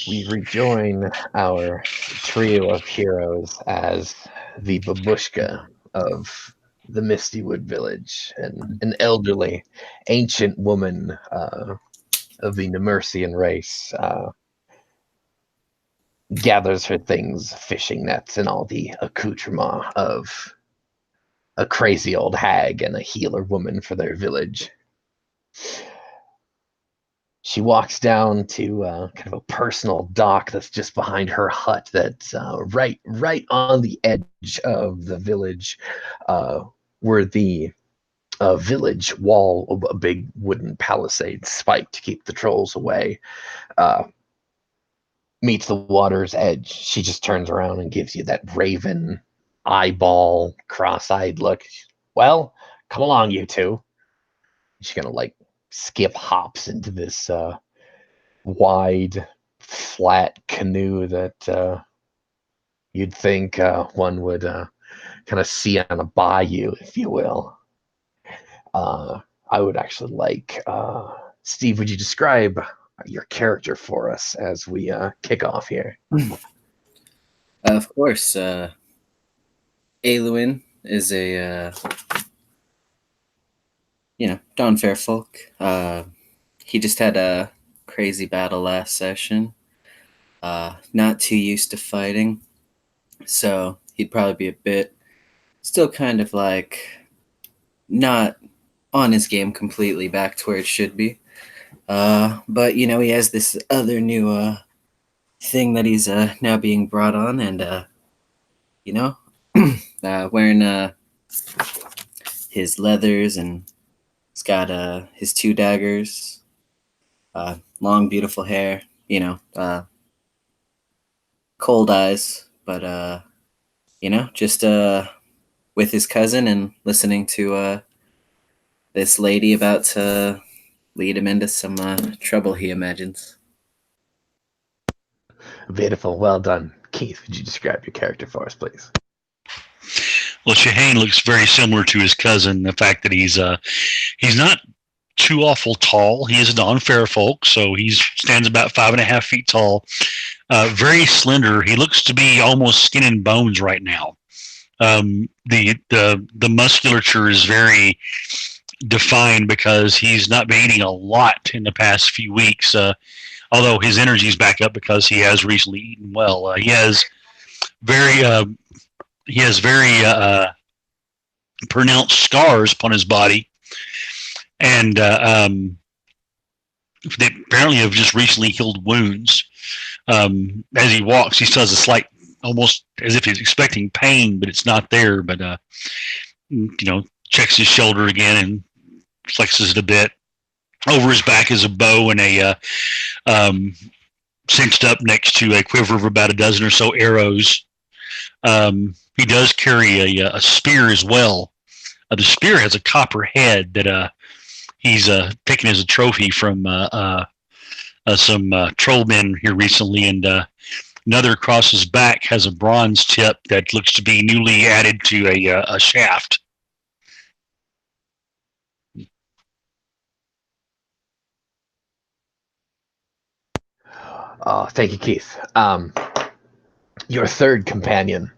We rejoin our trio of heroes as the Babushka of the Mistywood village, and an elderly, ancient woman of the Nemercian race gathers her things, fishing nets, and all the accoutrement of a crazy old hag and a healer woman for their village. She walks down to kind of a personal dock that's just behind her hut. That's right on the edge of the village, uh, where the village wall, a big wooden palisade spiked to keep the trolls away, uh, meets the water's edge. She just turns around and gives you that raven eyeball, cross-eyed look. Well, come along, you two. She's gonna like skip hops into this wide, flat canoe that you'd think one would kind of see on a bayou, if you will. I would actually like, Steve, would you describe your character for us as we kick off here? Of course, Aluin is Don Fairfolk. He just had a crazy battle last session. Not too used to fighting, so he'd probably be a bit still kind of like not on his game completely back to where it should be. But he has this other new thing that he's now being brought on, and you know, wearing his leathers, and he's got his two daggers, long beautiful hair, cold eyes, but just with his cousin and listening to this lady about to lead him into some trouble he imagines. Beautiful, well done. Keith, would you describe your character for us, please? Well, Shahane looks very similar to his cousin. The fact that he's not too awful tall. He is a Don Fairfolk, so he stands about 5.5 feet tall. Very slender. He looks to be almost skin and bones right now. The musculature is very defined because he's not been eating a lot in the past few weeks. Although his energy is back up because he has recently eaten well. He has very pronounced scars upon his body, and they apparently have just recently healed wounds. As he walks, he still has a slight, almost as if he's expecting pain, but it's not there. But checks his shoulder again and flexes it a bit. Over his back is a bow and a cinched up next to a quiver of about a dozen or so arrows. He does carry a spear as well. The spear has a copper head that he's taken as a trophy from some troll men here recently, and another across his back has a bronze tip that looks to be newly added to a shaft. Thank you, Keith. Your third companion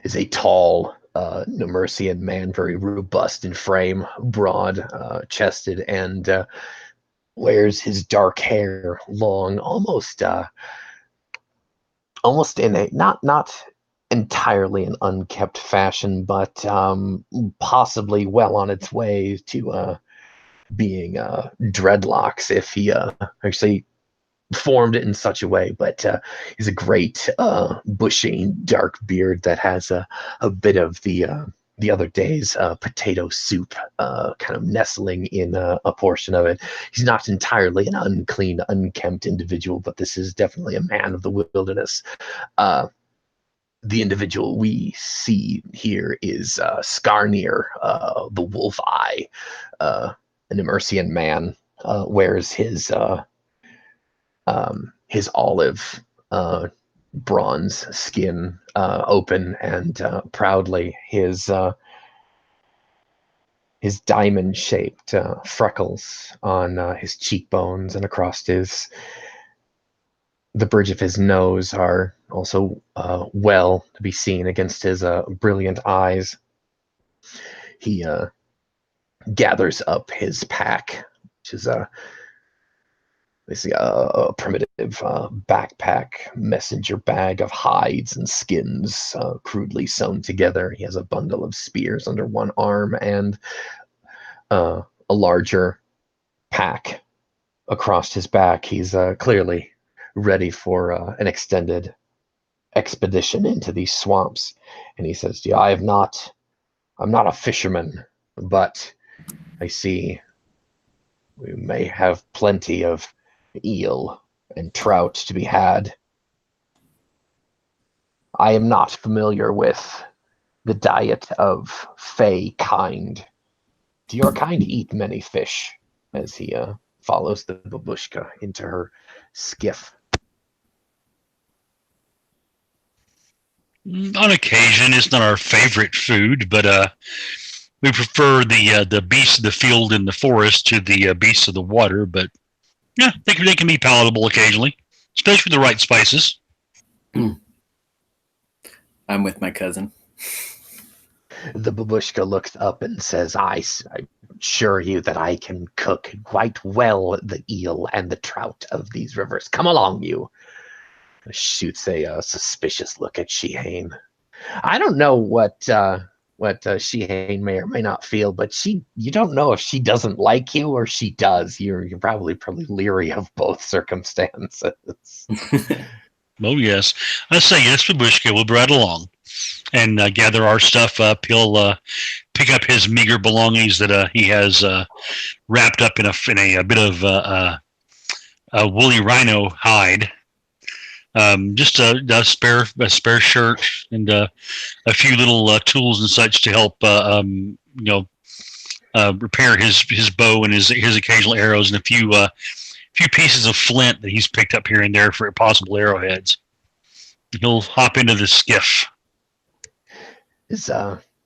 is a tall Nemercian man, very robust in frame, broad chested, and wears his dark hair long, almost in a not entirely an unkept fashion, but possibly well on its way to being dreadlocks if he actually formed it in such a way. But he's a great bushy dark beard that has a bit of the other day's potato soup kind of nestling in a portion of it. He's not entirely an unclean, unkempt individual, but this is definitely a man of the wilderness. The individual we see here is Skarnir, the Wolf Eye, an Emercian man, wears his olive bronze skin open, and proudly his diamond-shaped freckles on his cheekbones and across his the bridge of his nose are also well to be seen against his brilliant eyes. He gathers up his pack, which is basically a primitive backpack messenger bag of hides and skins crudely sewn together. He has a bundle of spears under one arm and a larger pack across his back. He's clearly ready for an extended expedition into these swamps. And he says, "Yeah, I'm not a fisherman, but I see we may have plenty of eel and trout to be had. I am not familiar with the diet of fey kind. Do your kind eat many fish?" As he follows the babushka into her skiff. On occasion, it's not our favorite food, but we prefer the beasts of the field and the forest to the beasts of the water. But yeah, they can be palatable occasionally, especially with the right spices. I'm with my cousin. The babushka looks up and says, I assure you that I can cook quite well the eel and the trout of these rivers. Come along, you. Shoots a suspicious look at Shehane. I don't know what Shehane may or may not feel, but you don't know if she doesn't like you or she does. You're probably leery of both circumstances. Oh yes, I say yes, Babushka. We'll be right along and gather our stuff up. He'll pick up his meager belongings that he has wrapped up in a bit of a woolly rhino hide. Just a spare shirt and a few little tools and such to help repair his bow and his occasional arrows, and a few pieces of flint that he's picked up here and there for possible arrowheads. He'll hop into the skiff.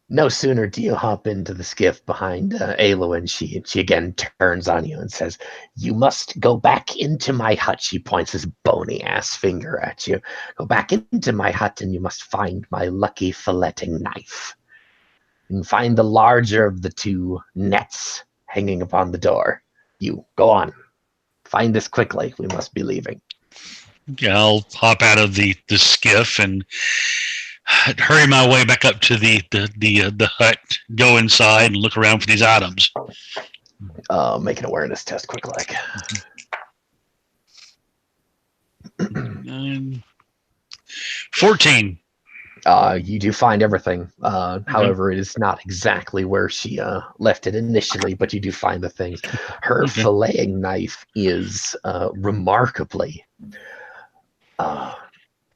No sooner do you hop into the skiff behind Ayla, and she again turns on you and says, "You must go back into my hut." She points his bony ass finger at you. "Go back into my hut and you must find my lucky filleting knife. And find the larger of the two nets hanging upon the door. You, go on. Find this quickly. We must be leaving." Yeah, I'll hop out of the skiff and hurry my way back up to the hut, go inside and look around for these items. Make an awareness test, quick like. 14. You do find everything. However, it is not exactly where she left it initially, but you do find the things. Her filleting knife is remarkably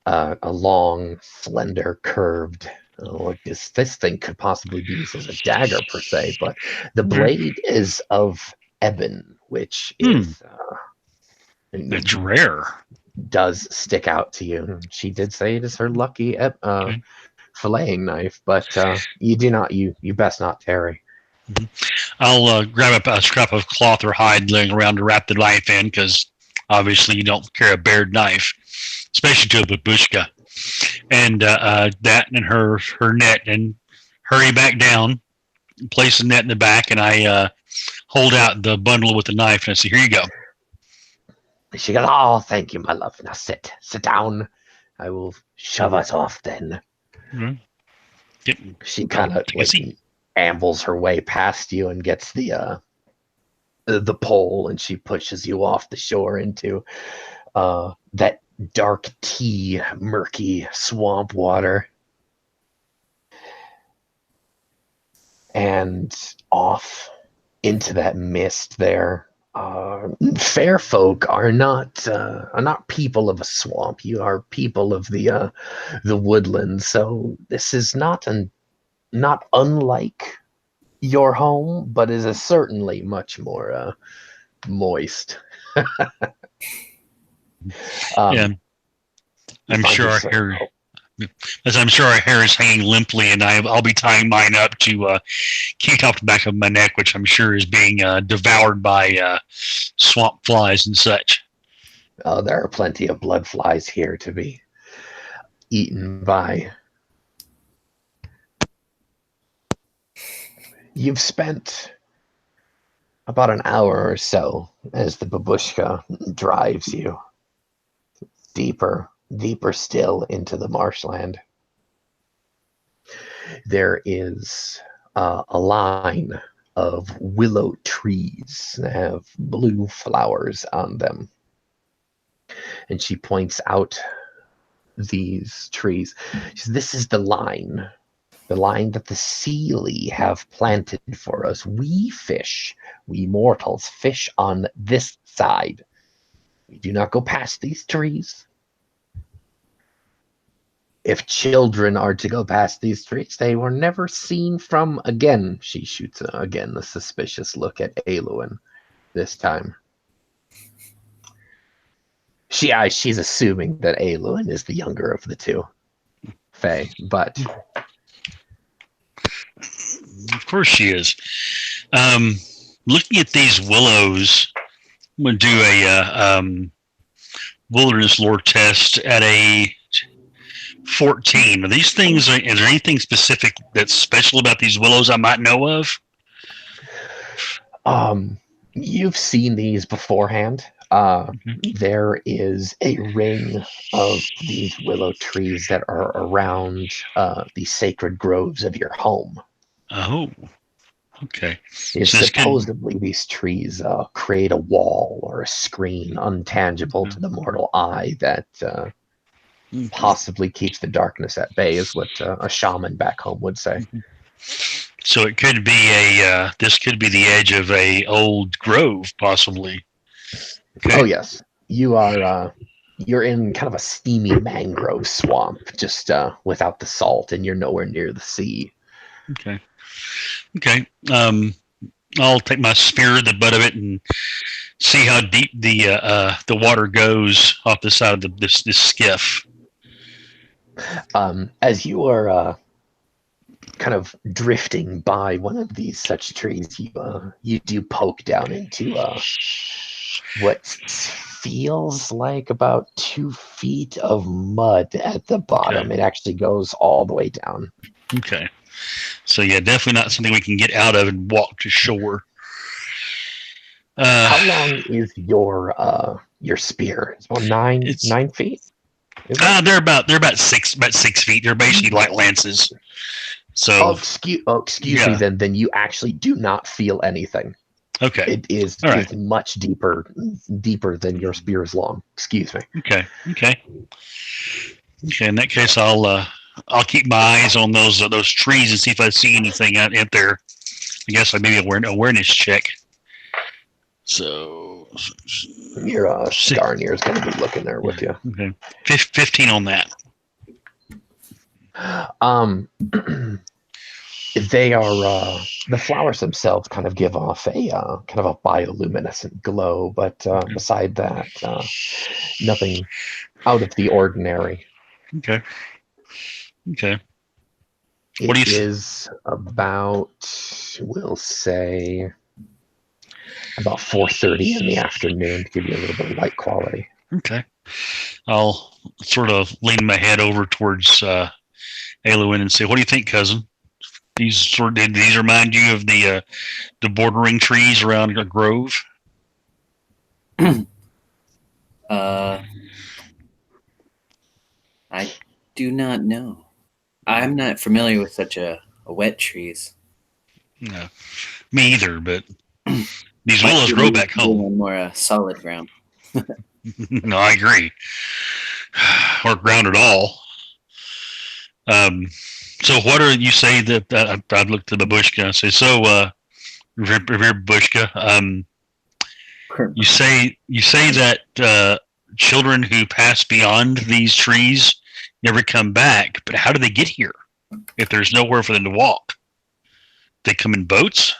a long, slender, curved. This thing could possibly be used as a dagger per se, but the blade is of ebon, which is it's rare. Does stick out to you. She did say it is her lucky filleting knife, but you best not tarry. I'll grab a scrap of cloth or hide laying around to wrap the knife in, because obviously you don't carry a bared knife, especially to a babushka. And that and her net, and hurry back down, place the net in the back, and I hold out the bundle with the knife, and I say, "Here you go." She goes, "Oh, thank you, my love. Now sit down. I will shove us off then." She kind of ambles her way past you and gets the pole, and she pushes you off the shore into that dark tea, murky swamp water, and off into that mist there. Fair folk are not people of a swamp. You are people of the woodlands. So this is not unlike your home, but is certainly much more moist. Yeah, I'm sure our hair. As I'm sure our hair is hanging limply, and I'll be tying mine up to keep off the back of my neck, which I'm sure is being devoured by swamp flies and such. There are plenty of blood flies here to be eaten by. You've spent about an hour or so as the babushka drives you deeper, deeper still into the marshland. There is a line of willow trees that have blue flowers on them. And she points out these trees. She says, this is the line that the Unseelie have planted for us. We mortals fish on this side. We do not go past these trees. If children are to go past these trees, they were never seen from again. She shoots again the suspicious look at Aluin this time. She's assuming that Aluin is the younger of the two Fae, but of course she is. Looking at these willows, I'm going to do a wilderness lore test at a 14. Are these things? Is there anything specific that's special about these willows I might know of? You've seen these beforehand. There is a ring of these willow trees that are around the sacred groves of your home. Oh, okay. Supposedly these trees create a wall or a screen untangible to the mortal eye that possibly keeps the darkness at bay, is what a shaman back home would say. So it could be this could be the edge of a old grove, possibly. Okay. Oh yes, you're in kind of a steamy mangrove swamp, just without the salt, and you're nowhere near the sea. Okay. I'll take my spear at the butt of it and see how deep the water goes off the side of this skiff. As you are kind of drifting by one of these such trees, you do poke down into what feels like about 2 feet of mud at the bottom. Okay. It actually goes all the way down. Okay. So yeah, definitely not something we can get out of and walk to shore. How long is your spear? It's about 9 feet. They're about 6 feet. They're basically like lances. So excuse me. Then you actually do not feel anything. Okay. It is much deeper than your spear is long. Excuse me. Okay. In that case, I'll keep my eyes on those trees and see if I see anything out there. I guess maybe an awareness check. So your Skarnir is going to be looking there with you. Okay. 15 on that. They are the flowers themselves kind of give off a kind of a bioluminescent glow, but beside that, nothing out of the ordinary. Okay. What do you is about, we'll say, about 4:30 in the afternoon to give you a little bit of light quality. Okay. I'll sort of lean my head over towards Aluin and say, "What do you think, cousin? These remind you of the bordering trees around a grove?" I do not know. I'm not familiar with such a wet trees. No, me either. But these willows grow back home on more solid ground. No, I agree. Or ground at all. So what are you say that I'd look to Babushka and say, so Revered Babushka, you say that children who pass beyond these trees never come back, but how do they get here if there's nowhere for them to walk? They come in boats?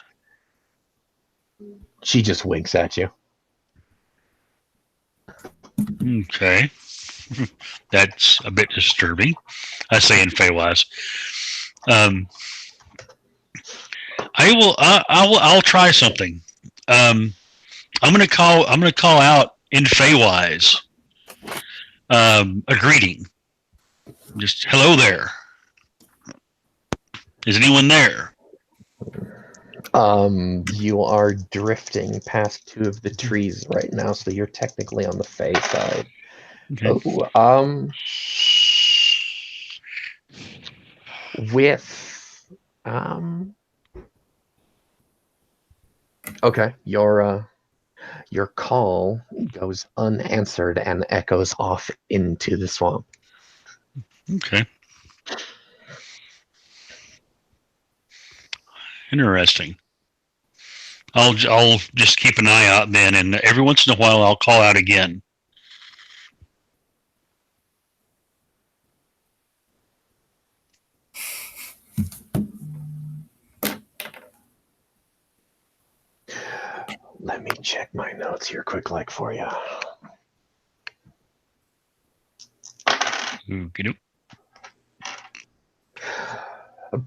She just winks at you. Okay. That's a bit disturbing. I say in Feywise. I'll try something. I'm gonna call out in Feywise a greeting. Just hello there. Is anyone there? You are drifting past two of the trees right now, so you're technically on the Fey side. Okay. Oh, with okay, your call goes unanswered and echoes off into the swamp. Okay. Interesting. I'll just keep an eye out then, and every once in a while I'll call out again. Let me check my notes here quick, like for you. Okey-doke.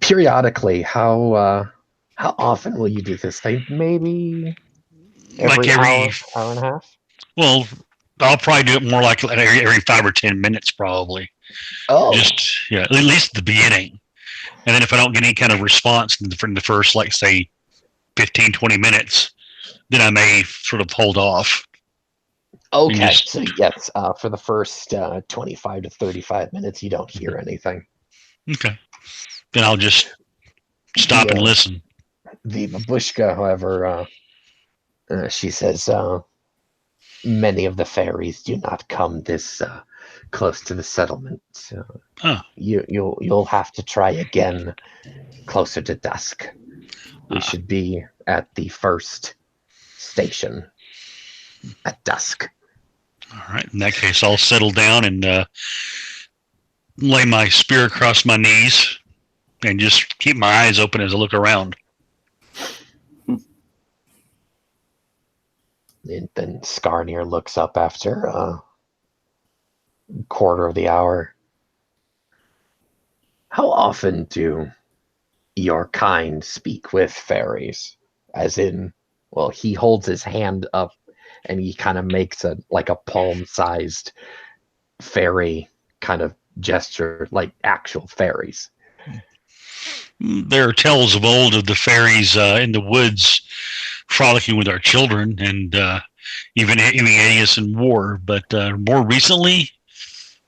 Periodically, how often will you do this thing? Maybe every hour and a half? Well, I'll probably do it more like every 5 or 10 minutes, probably. Oh, Just, yeah, at least at the beginning. And then if I don't get any kind of response in the first, like, say, 15, 20 minutes, then I may sort of hold off. okay. So yes, for the first 25 to 35 minutes, you don't hear anything. Okay. Then I'll just stop and listen. The Babushka, however, she says, many of the fairies do not come this close to the settlement. So you'll have to try again closer to dusk. We should be at the first station at dusk. All right. In that case, I'll settle down and lay my spear across my knees and just keep my eyes open as I look around. And then Skarnir looks up after a quarter of the hour. How often do your kind speak with fairies? As in, well, he holds his hand up and he kind of makes a palm-sized fairy kind of gesture, like actual fairies. There are tales of old of the fairies in the woods frolicking with our children, and even aiming at us in war. But more recently,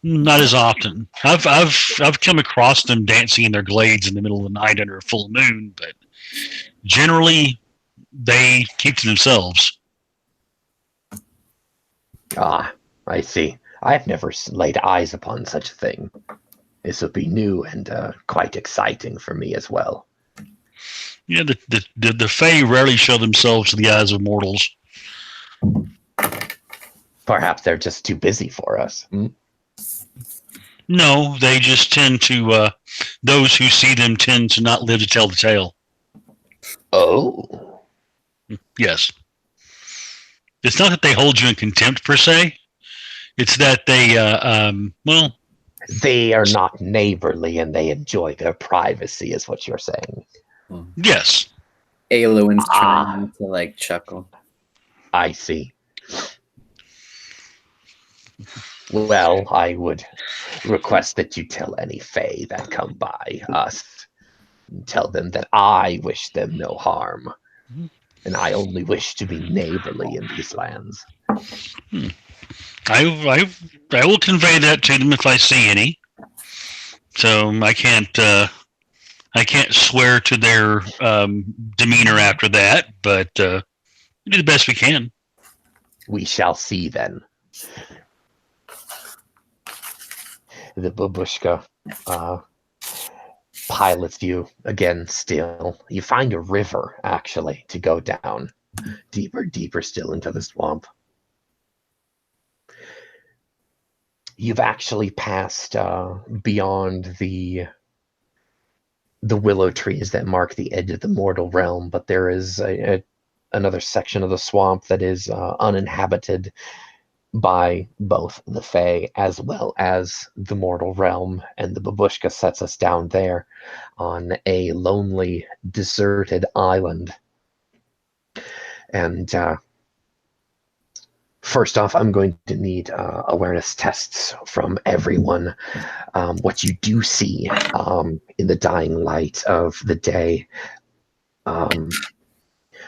not as often. I've come across them dancing in their glades in the middle of the night under a full moon, but generally they keep to themselves. Ah, I see. I've never laid eyes upon such a thing. This would be new and quite exciting for me as well. Yeah, the Fae rarely show themselves to the eyes of mortals. Perhaps they're just too busy for us. No, they just tend to, those who see them tend to not live to tell the tale. Oh. Yes. It's not that they hold you in contempt per se. It's that they, they are not neighborly and they enjoy their privacy, is what you're saying. Yes. Aloin's trying to chuckle. I see. Well, I would request that you tell any Fae that come by us. Tell them that I wish them no harm. And I only wish to be neighborly in these lands. I will convey that to them if I see any. So I can't swear to their demeanor after that, but we do the best we can. We shall see then. The Babushka pilots you again still. You find a river, actually, to go down. Deeper still into the swamp. You've actually passed beyond the willow trees that mark the edge of the mortal realm, but there is another section of the swamp that is uninhabited by both the Fae as well as the mortal realm, and the Babushka sets us down there on a lonely, deserted island. And First off, I'm going to need awareness tests from everyone. What you do see in the dying light of the day,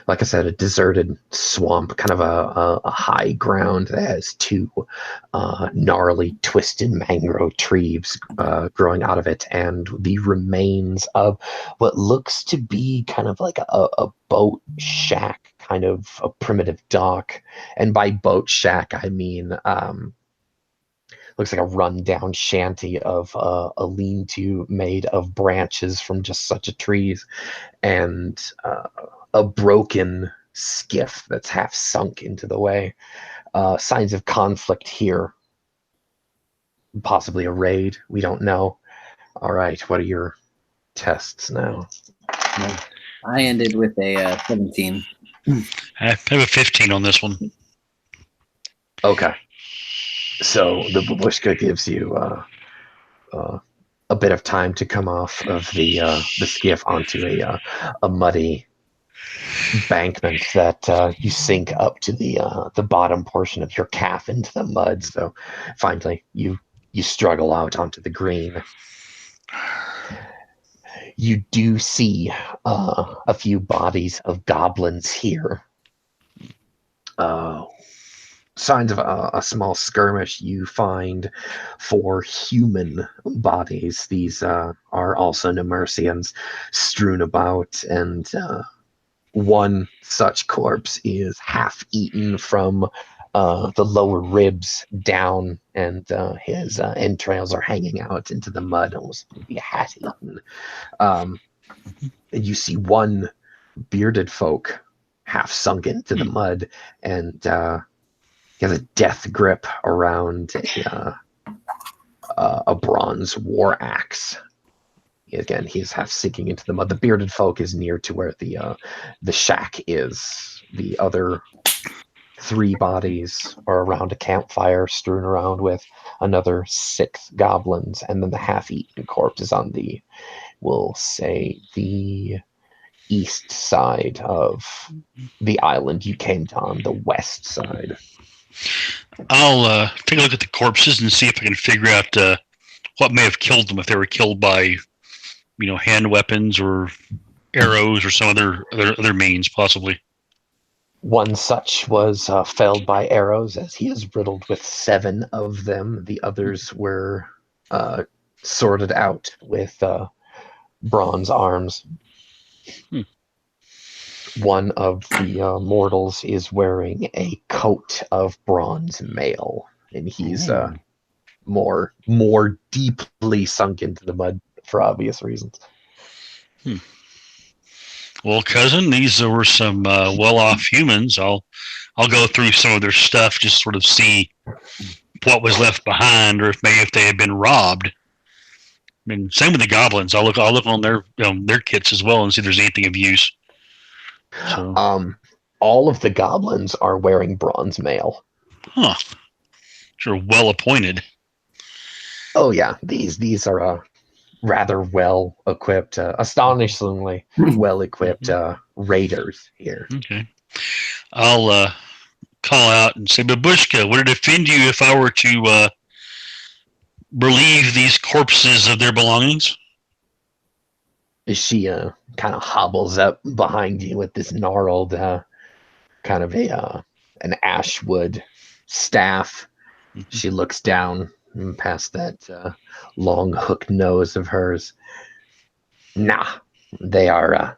like I said, a deserted swamp, kind of a high ground that has two gnarly, twisted mangrove trees growing out of it, and the remains of what looks to be kind of like a boat shack, kind of a primitive dock. And by boat shack, I mean looks like a rundown shanty of a lean-to made of branches from just such a trees, and a broken skiff that's half sunk into the way. Signs of conflict here. Possibly a raid. We don't know. All right. What are your tests now? I ended with a 17. I have a 15 on this one. Okay. So the Babushka gives you a bit of time to come off of the skiff onto a muddy embankment that you sink up to the bottom portion of your calf into the mud. So finally, you struggle out onto the green. You do see a few bodies of goblins here. Signs of a small skirmish you find for human bodies. These are also Nemercians strewn about, and one such corpse is half eaten from the lower ribs down, and his entrails are hanging out into the mud, almost maybe half eaten. And you see one bearded folk half sunk into the mud, and he has a death grip around a bronze war axe. Again, he's half sinking into the mud. The bearded folk is near to where the shack is. The other three bodies are around a campfire strewn around with another 6 goblins, and then the half-eaten corpse is on the, we'll say, the east side of the island you came to, on the west side. I'll take a look at the corpses and see if I can figure out what may have killed them, if they were killed by, hand weapons or arrows or some other means, possibly. One such was felled by arrows, as he is riddled with 7 of them. The others were sorted out with bronze arms. One of the mortals is wearing a coat of bronze mail, and he's more deeply sunk into the mud for obvious reasons. Well, cousin, these were some well-off humans. I'll go through some of their stuff, just sort of see what was left behind, or if they had been robbed. I mean, same with the goblins. I'll look on their kits as well and see if there's anything of use. So. All of the goblins are wearing bronze mail. Huh. Sure, well appointed. Oh yeah, these are rather well equipped, astonishingly well equipped raiders here. Okay, I'll call out and say, Babushka, would it offend you if I were to relieve these corpses of their belongings? She kind of hobbles up behind you with this gnarled kind of an ashwood staff. She looks down past that long hook nose of hers. Nah, they're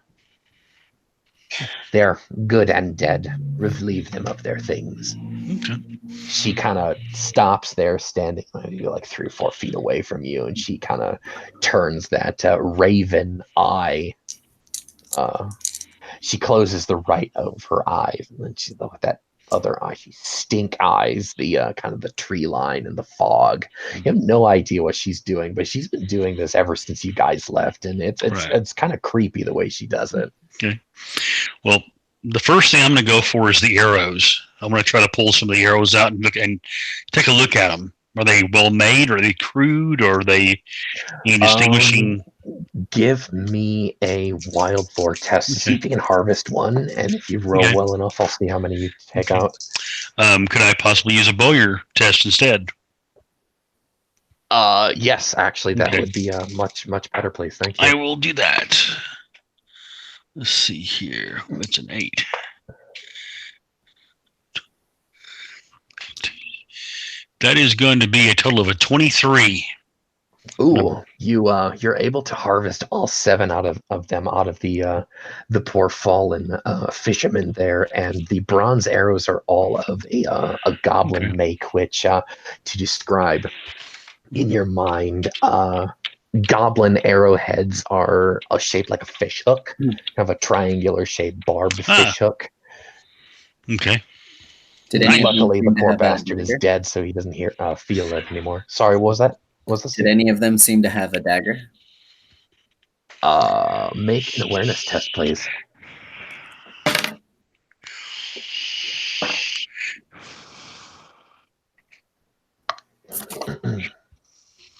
good and dead. Relieve them of their things. Okay. She kind of stops there, standing like 3 or 4 feet away from you, and she kind of turns that raven eye. She closes the right of her eyes, and then she with that other eye, she stink eyes the kind of the tree line and the fog. You have no idea what she's doing, but she's been doing this ever since you guys left, and it's kind of creepy the way she does it. Okay. Well, the first thing I'm going to go for is the arrows. I'm going to try to pull some of the arrows out and take a look at them. Are they well made? Are they crude? Or are they distinguishing? Give me a wild lore test to see if you can harvest one, and if you roll well enough, I'll see how many you take out. Could I possibly use a Bowyer test instead? Yes, actually, that Okay. would be a much better place. Thank I you. will do that. Let's see here. That's an 8. That is going to be a total of a 23. Ooh, you're able to harvest all 7 of them out of the poor fallen fisherman there, and the bronze arrows are all of a goblin Okay. make, which to describe in your mind, goblin arrowheads are shaped like a fish hook, kind of a triangular shaped barbed fish hook. Okay. Did any of them Luckily, the seem to poor have a bastard is dagger? dead, so he doesn't feel it anymore. Sorry, what was that? What was this? Did any of them seem to have a dagger? Make an awareness test, please.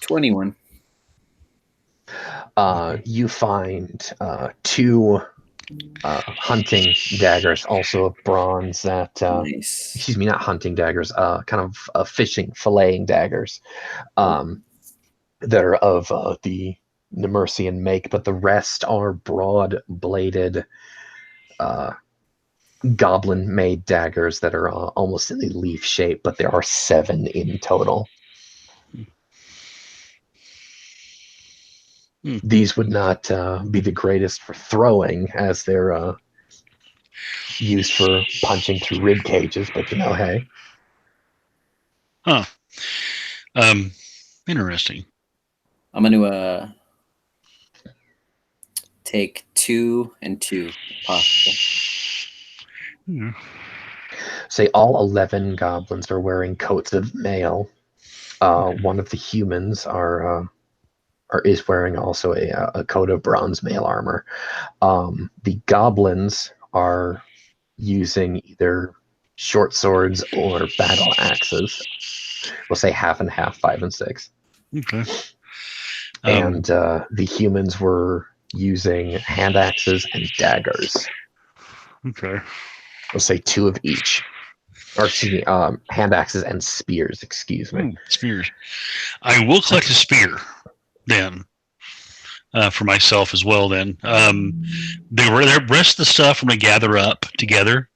21. You find 2 hunting daggers, also of bronze. Nice. Excuse me, not hunting daggers. Kind of fishing, filleting daggers. That are of the Nemercian make, but the rest are broad-bladed, goblin-made daggers that are almost in the leaf shape. But there are 7 in total. These would not be the greatest for throwing, as they're used for punching through rib cages. But hey. Huh. Interesting. I'm going to take 2 and 2, if possible. Say all 11 goblins are wearing coats of mail. One of the humans is wearing also a coat of bronze mail armor. The goblins are using either short swords or battle axes. We'll say half and half, 5 and 6. Okay. And the humans were using hand axes and daggers. Okay. We'll say 2 of each. Or excuse me, hand axes and spears, excuse me. Spears. I will collect a spear then. For myself as well then. The rest of the stuff I'm going to gather up together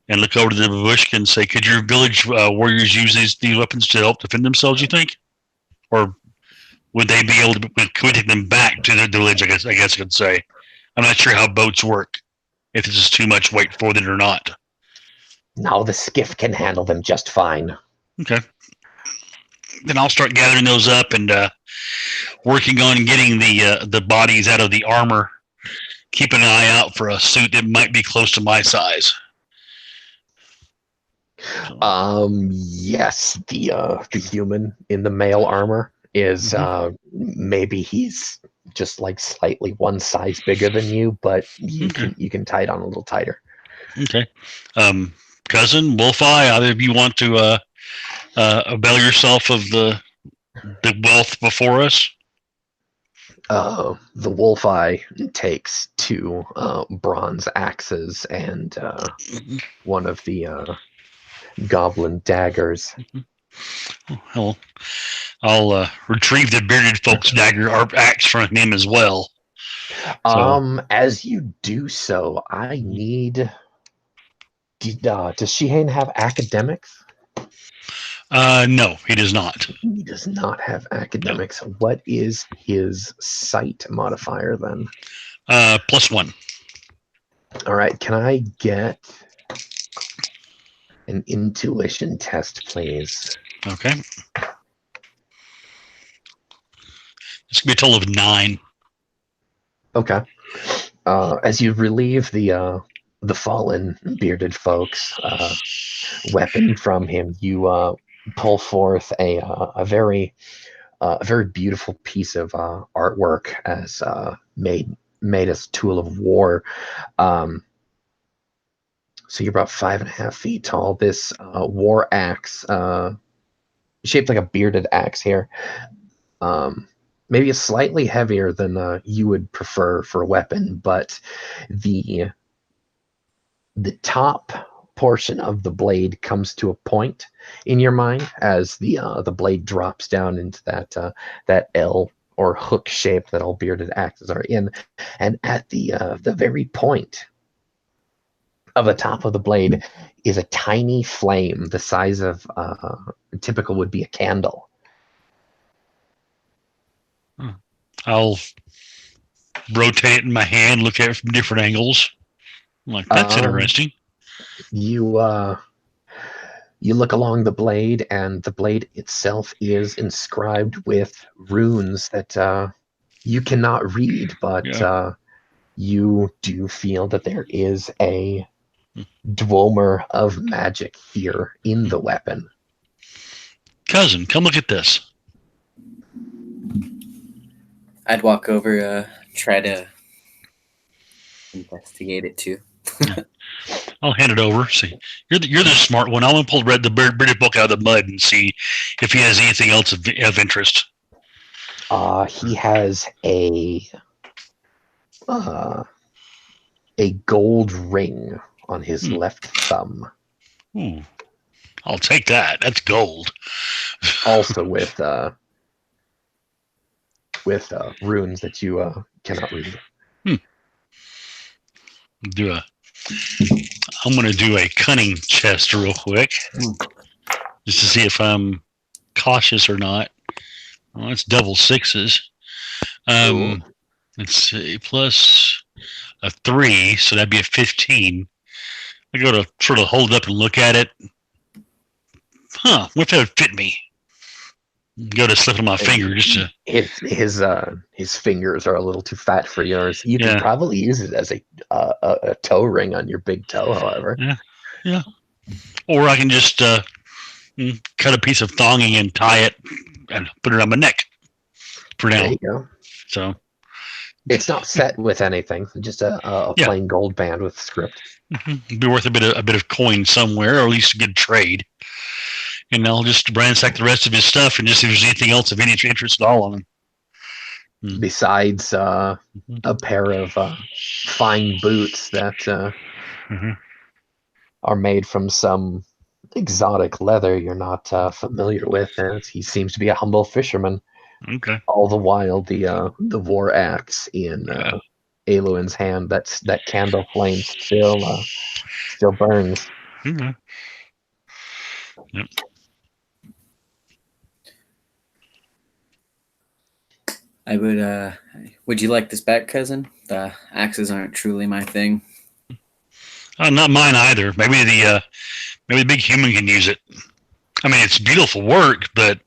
and look over to the Babushka and say, could your village warriors use these weapons to help defend themselves, you think? Or would they be able to, could we take them back to their village, I guess I could say. I'm not sure how boats work, if this is too much weight for them or not. Now the skiff can handle them just fine. Okay. Then I'll start gathering those up and working on getting the bodies out of the armor. Keep an eye out for a suit that might be close to my size. Yes, the human in the male armor is maybe he's just like slightly one size bigger than you, but you can tie it on a little tighter. Okay. Cousin, Wolf Eye, either of you want to avail yourself of the wealth before us? The Wolf Eye takes 2 bronze axes and one of the goblin daggers. Well, I'll retrieve the bearded folk's dagger or axe from him as well. As you do so, I need. Does Shihane have academics? No, he does not. He does not have academics. No. What is his sight modifier then? +1. All right. Can I get an intuition test, please? Okay. It's gonna be a total of 9. Okay. As you relieve the fallen bearded folks weapon from him, you pull forth a very beautiful piece of artwork as made as tool of war. So you're about 5.5 feet tall. This war axe, shaped like a bearded axe here, maybe it's slightly heavier than you would prefer for a weapon, but the top portion of the blade comes to a point in your mind as the blade drops down into that L or hook shape that all bearded axes are in, and at the very point of the top of the blade is a tiny flame the size of typical would be a candle. I'll rotate it in my hand, look at it from different angles. I'm like, that's interesting. You look along the blade, and the blade itself is inscribed with runes that you cannot read, but you do feel that there is a dwemer of magic here in the weapon. Cousin, come look at this. I'd walk over, try to investigate it too. I'll hand it over. See, you're the smart one. I'll pull the British book out of the mud and see if he has anything else of interest. He has a gold ring on his left thumb. Ooh, I'll take that. That's gold. Also with runes that you cannot read. I'm going to do a cunning test real quick, just to see if I'm cautious or not. Well, it's double sixes. Let's see, plus a 3, so that'd be a 15. I go to sort of hold up and look at it. What if that would fit me? Go to slip on my finger just to. His fingers are a little too fat for yours. You can probably use it as a toe ring on your big toe, however. Yeah. Or I can just cut a piece of thonging and tie it and put it on my neck for now. There you go. So it's not set with anything, just a plain gold band with script. It'd be worth a bit of coin somewhere, or at least a good trade. And I'll just ransack the rest of his stuff and just see if there's anything else of any interest at all on him. Besides a pair of fine boots that are made from some exotic leather you're not familiar with, and he seems to be a humble fisherman. Okay. All the while, the war axe in Eluin's hand, that candle flame still burns. Okay. Yep. I would you like this back, cousin? The axes aren't truly my thing. Not mine either. Maybe the big human can use it. I mean, it's beautiful work, but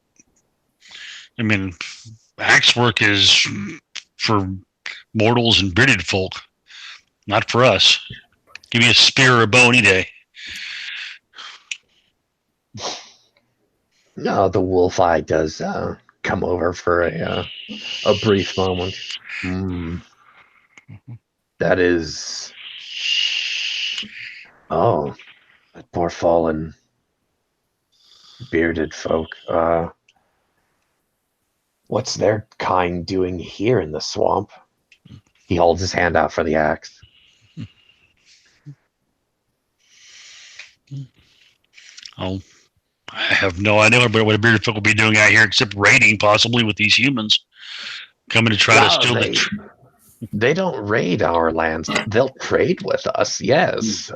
I mean, axe work is for mortals and bearded folk, not for us. Give me a spear or a bow any day. No, the wolf eye does come over for a brief moment. That is... Oh, that poor fallen bearded folk. What's their kind doing here in the swamp? He holds his hand out for the axe. Oh, I have no idea what a bearded folk will be doing out here except raiding, possibly, with these humans coming to try to steal the. They don't raid our lands. They'll trade with us. Yes,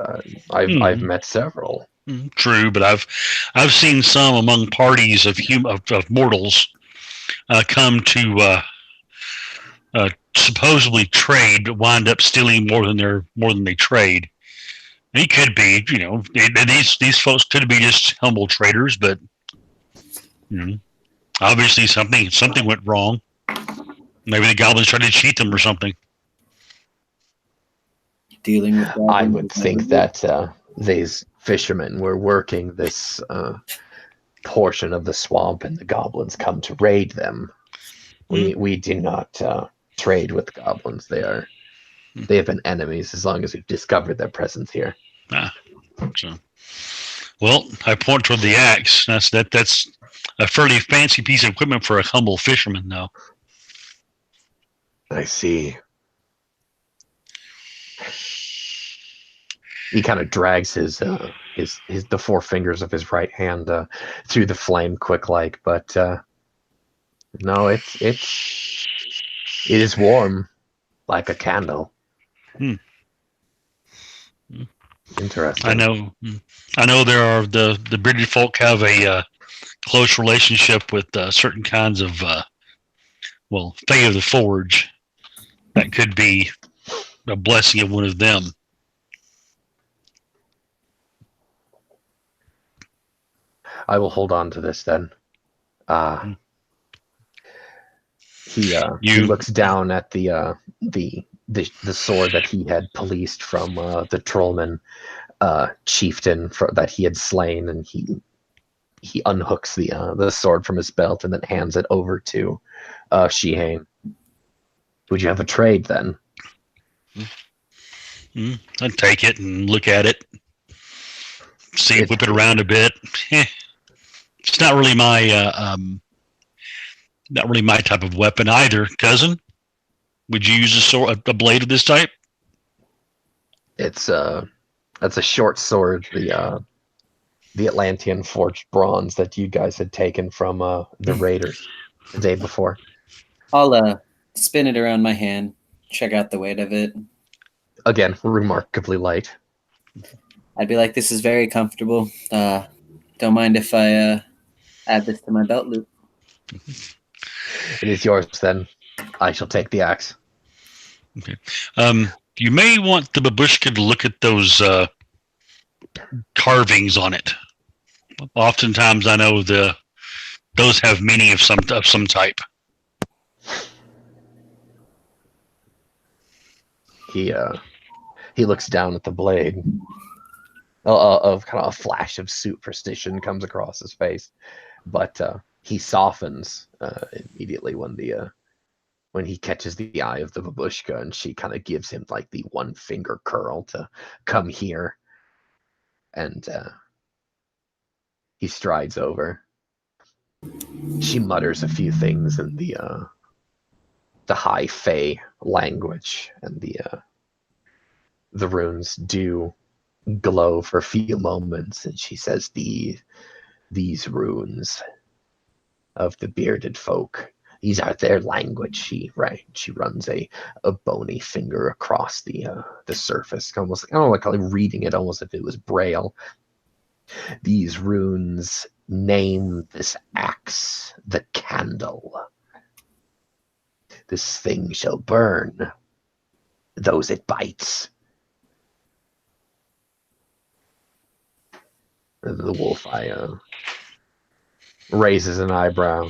I've met several. True, but I've seen some among parties of mortals come to supposedly trade, but wind up stealing more than they trade. And he could be, these folks could be just humble traders, but obviously something went wrong. Maybe the goblins tried to cheat them or something. Dealing with goblins, I would think that these fishermen were working this portion of the swamp, and the goblins come to raid them. We do not trade with goblins. They have been enemies as long as we've discovered their presence here. So, well, I point toward the axe. That's a fairly fancy piece of equipment for a humble fisherman, though. I see. He kind of drags his the four fingers of his right hand through the flame, quick like. But no, it is warm like a candle. Hmm. Interesting. I know. There are the British folk have a close relationship with certain kinds of Fae of the Forge. That could be a blessing of one of them. I will hold on to this then. He looks down at the sword that he had policed from the trollman chieftain that he had slain, and he unhooks the sword from his belt and then hands it over to Shihane. Would you have a trade then? I'd take it and look at it, whip it around a bit. It's not really my type of weapon either, cousin. Would you use a blade of this type? That's a short sword, the Atlantean forged bronze that you guys had taken from the raiders the day before. I'll spin it around my hand, check out the weight of it. Again, remarkably light. I'd be like, this is very comfortable. Don't mind if I add this to my belt loop. It is yours then. I shall take the axe. Okay. You may want the Babushka to look at those carvings on it. Oftentimes, I know those have meaning of some type. He looks down at the blade. Of kind of a flash of superstition comes across his face, but he softens immediately when he catches the eye of the Babushka, and she kind of gives him like the one finger curl to come here, and he strides over. She mutters a few things in the high Fae language, and the runes do glow for a few moments, and she says, these runes of the bearded folk, these are their language. She runs a bony finger across the surface, almost, I don't know, like reading it almost if it was braille. These runes name this axe the candle. This thing shall burn those it bites. The wolf raises an eyebrow,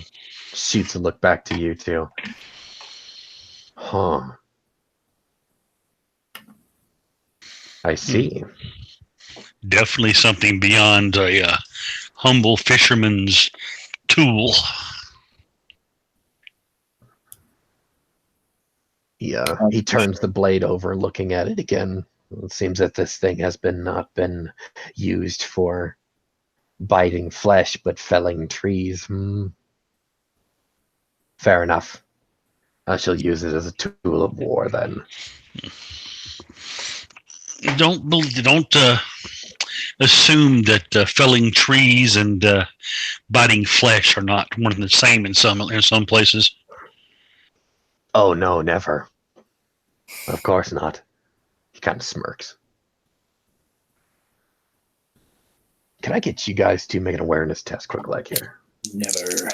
shoots a look back to you two. Huh. I see. Definitely something beyond a humble fisherman's tool. He turns the blade over, looking at it again. It seems that this thing has not been used for biting flesh, but felling trees. Fair enough. I shall use it as a tool of war then. Don't assume that felling trees and biting flesh are not one and the same in some places. Oh no, never. Of course not. He kind of smirks. Can I get you guys to make an awareness test quick like here? Never.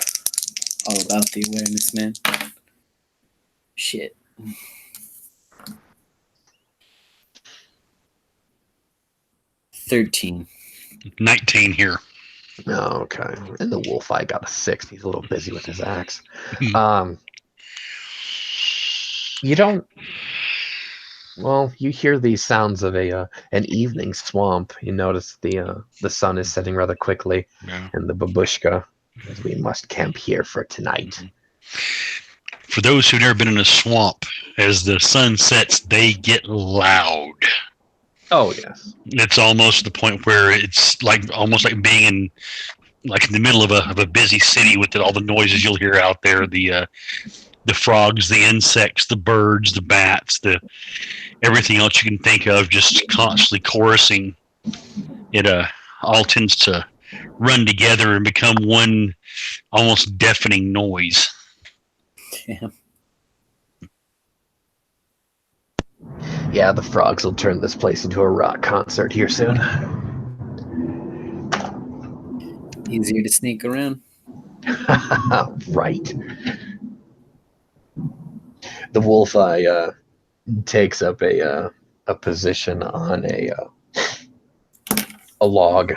All about the awareness, man. Shit. $13. 19 here. Oh, okay. And the wolf eye got a 6. He's a little busy with his axe. You don't. Well, you hear these sounds of an evening swamp. You notice the sun is setting rather quickly, and the Babushka, as we must camp here for tonight. For those who've never been in a swamp, as the sun sets, they get loud. Oh yes, it's almost the point where it's almost like being in the middle of a busy city with all the noises you'll hear out there. The frogs, the insects, the birds, the bats, everything else you can think of, just constantly chorusing. It all tends to run together and become one almost deafening noise. Damn. Yeah, the frogs will turn this place into a rock concert here soon. Easier to sneak around. Right. The wolf eye takes up a position on a log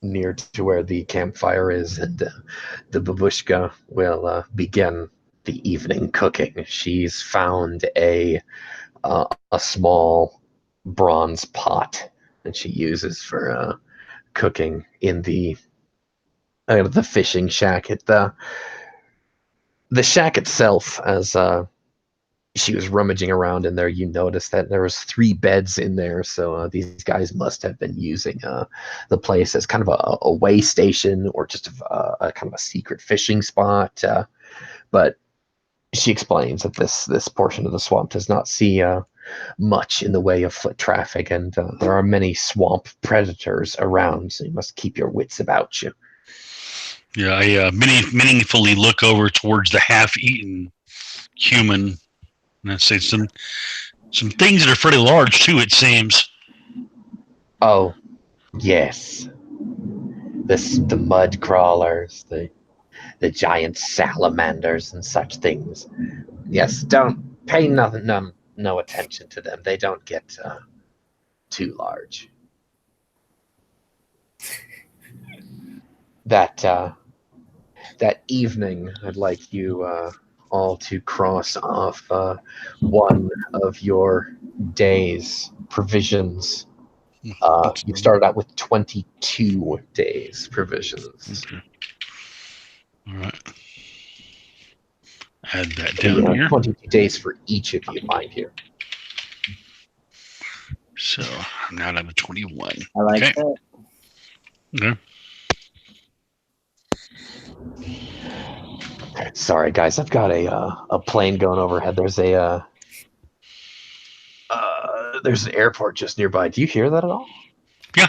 near to where the campfire is, and the babushka will begin the evening cooking. She's found a small bronze pot that she uses for cooking in the fishing shack. The shack itself, as she was rummaging around in there, you noticed that there was 3 beds in there. So these guys must have been using the place as kind of a way station, or just a kind of a secret fishing spot. But she explains that this portion of the swamp does not see much in the way of foot traffic, and there are many swamp predators around, so you must keep your wits about you. Yeah, I meaningfully look over towards the half-eaten human, and I say some things that are pretty large too. It seems. Oh, yes. The mud crawlers, the giant salamanders and such things. Yes, don't pay no attention to them. They don't get too large. That evening, I'd like you all to cross off one of your days' provisions. You started out with 22 days provisions. Okay. All right. Add that down here. 22 days for each of you, mind you. So I'm now down to 21. I like Okay. that. Okay. Okay, sorry guys, I've got a plane going overhead. There's an airport just nearby. Do you hear that at all? Yeah.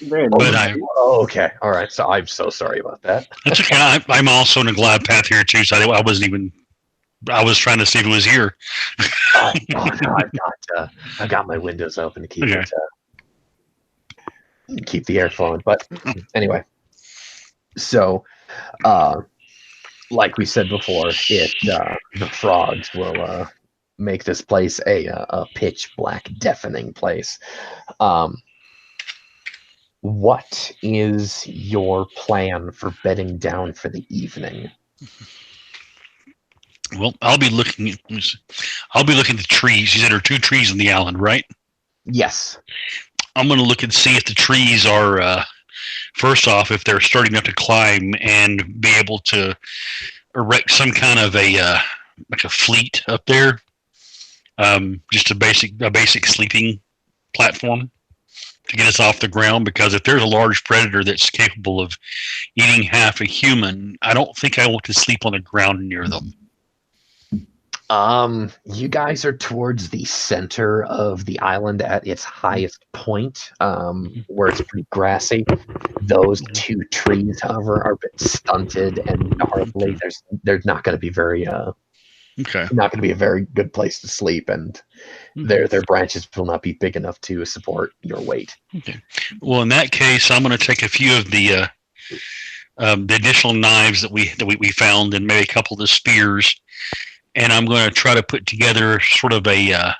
But okay. All right. So I'm so sorry about that. That's okay. I'm also in a glide path here too, so I wasn't even. I was trying to see if it was here. Oh no, I've got my windows open to keep keep the air flowing. But anyway, so like we said before, the frogs will make this place a pitch black, deafening place. What is your plan for bedding down for the evening? Well, I'll be looking at the trees. You said there are 2 trees on the island, right? Yes. I'm going to look and see if the trees are, first off, if they're starting up to climb and be able to erect some kind of like a fleet up there, just a basic sleeping platform to get us off the ground. Because if there's a large predator that's capable of eating half a human, I don't think I want to sleep on the ground near them. You guys are towards the center of the island at its highest point, where it's pretty grassy. Those 2 trees, however, are a bit stunted and gnarly. There's not going to be very not going to be a very good place to sleep, and their branches will not be big enough to support your weight. Okay. Well, in that case, I'm going to take a few of the additional knives that we found, and maybe a couple of the spears. And I'm going to try to put together sort of a,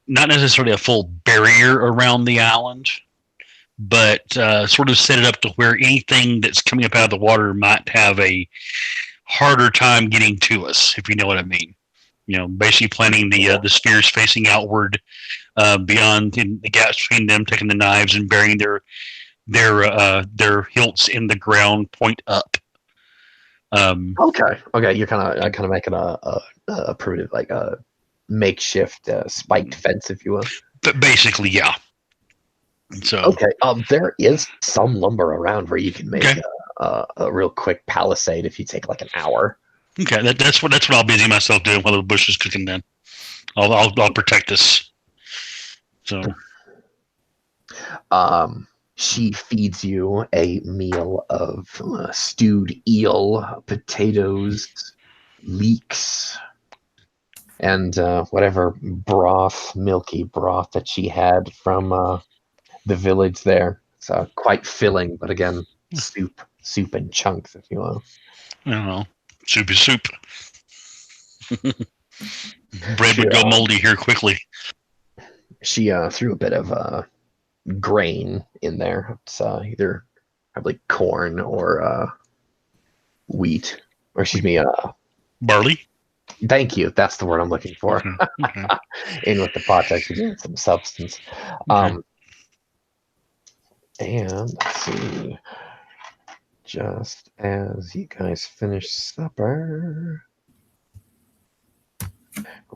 not necessarily a full barrier around the island, but sort of set it up to where anything that's coming up out of the water might have a harder time getting to us, if you know what I mean. You know, basically planting the spears facing outward, beyond the gaps between them, taking the knives and burying their hilts in the ground, point up. Okay. You're kind of making a primitive, like a makeshift spiked fence, if you will. But basically, yeah. So okay. There is some lumber around where you can make a real quick palisade if you take like an hour. Okay, that's what I'll busy myself doing while the bush is cooking. Then I'll protect us. So She feeds you a meal of stewed eel, potatoes, leeks, and whatever broth, milky broth that she had from the village there. It's quite filling, but again, soup in chunks, if you will. I don't know. Soup is soup. Bread She, would go moldy here quickly. she threw a bit of grain in there. It's either probably corn or wheat, or excuse me, Barley. thank you. That's the word I'm looking for. Okay. Okay. In with the pot to actually give it some substance. Okay. And let's see. Just as you guys finish supper,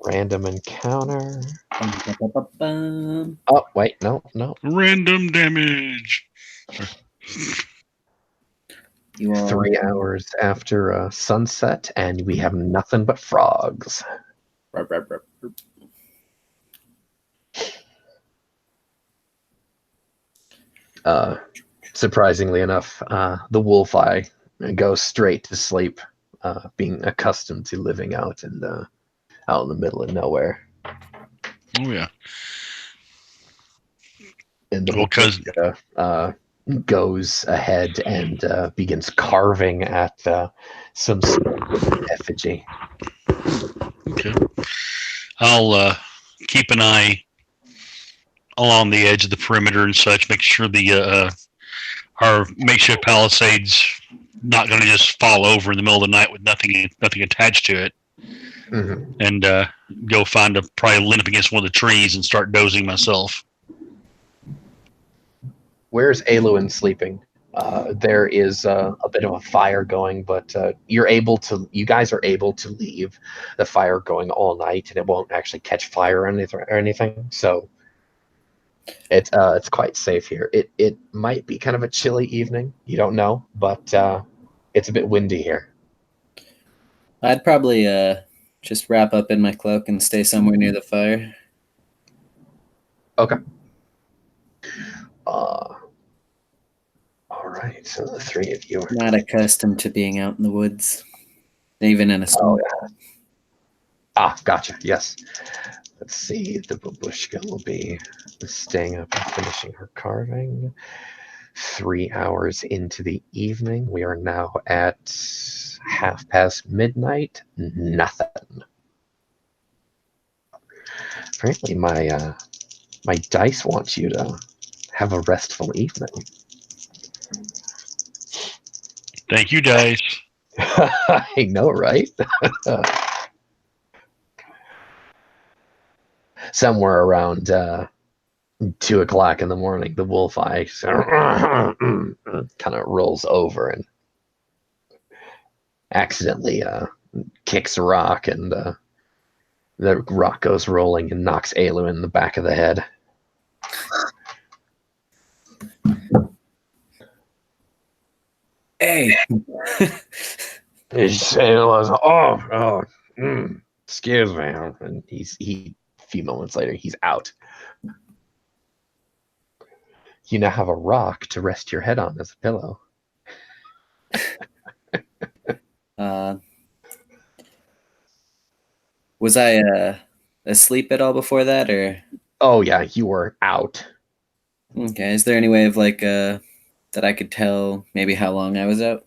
random encounter. Bum-ba-ba-bum. Oh, wait, no. Random damage. You all 3 hours after sunset, and we have nothing but frogs. Rup, rup, rup, rup. Surprisingly enough, the wolf eye goes straight to sleep, being accustomed to living out in the middle of nowhere. Oh yeah. And the Well, 'cause Babushka goes ahead and begins carving at some effigy. okay. I'll keep an eye along the edge of the perimeter and such, make sure the our makeshift palisades not going to just fall over in the middle of the night with nothing attached to it, Mm-hmm. and go find probably lean up against one of the trees and start dozing myself. Where's Aluin sleeping? There is a bit of a fire going, but you guys are able to leave the fire going all night, and it won't actually catch fire or anything. So it's quite safe here. It might be kind of a chilly evening. You don't know, but it's a bit windy here. I'd probably just wrap up in my cloak and stay somewhere near the fire. Okay. All right. So the three of you are Not accustomed to being out in the woods, even in a storm. Oh, yeah. Gotcha. Yes. Let's see. The Babushka will be staying up and finishing her carving. 3 hours into the evening. We are now at midnight. Nothing. Apparently, my dice wants you to have a restful evening. Thank you, dice. I know, right? Somewhere around 2 o'clock in the morning, the wolf eye kind of rolls over and accidentally kicks a rock, and the rock goes rolling and knocks Alu in the back of the head. Hey. Excuse me. And a few moments later, he's out. You now have a rock to rest your head on as a pillow. Was I asleep at all before that, or? Oh yeah, you were out. Okay. Is there any way of that I could tell maybe how long I was out?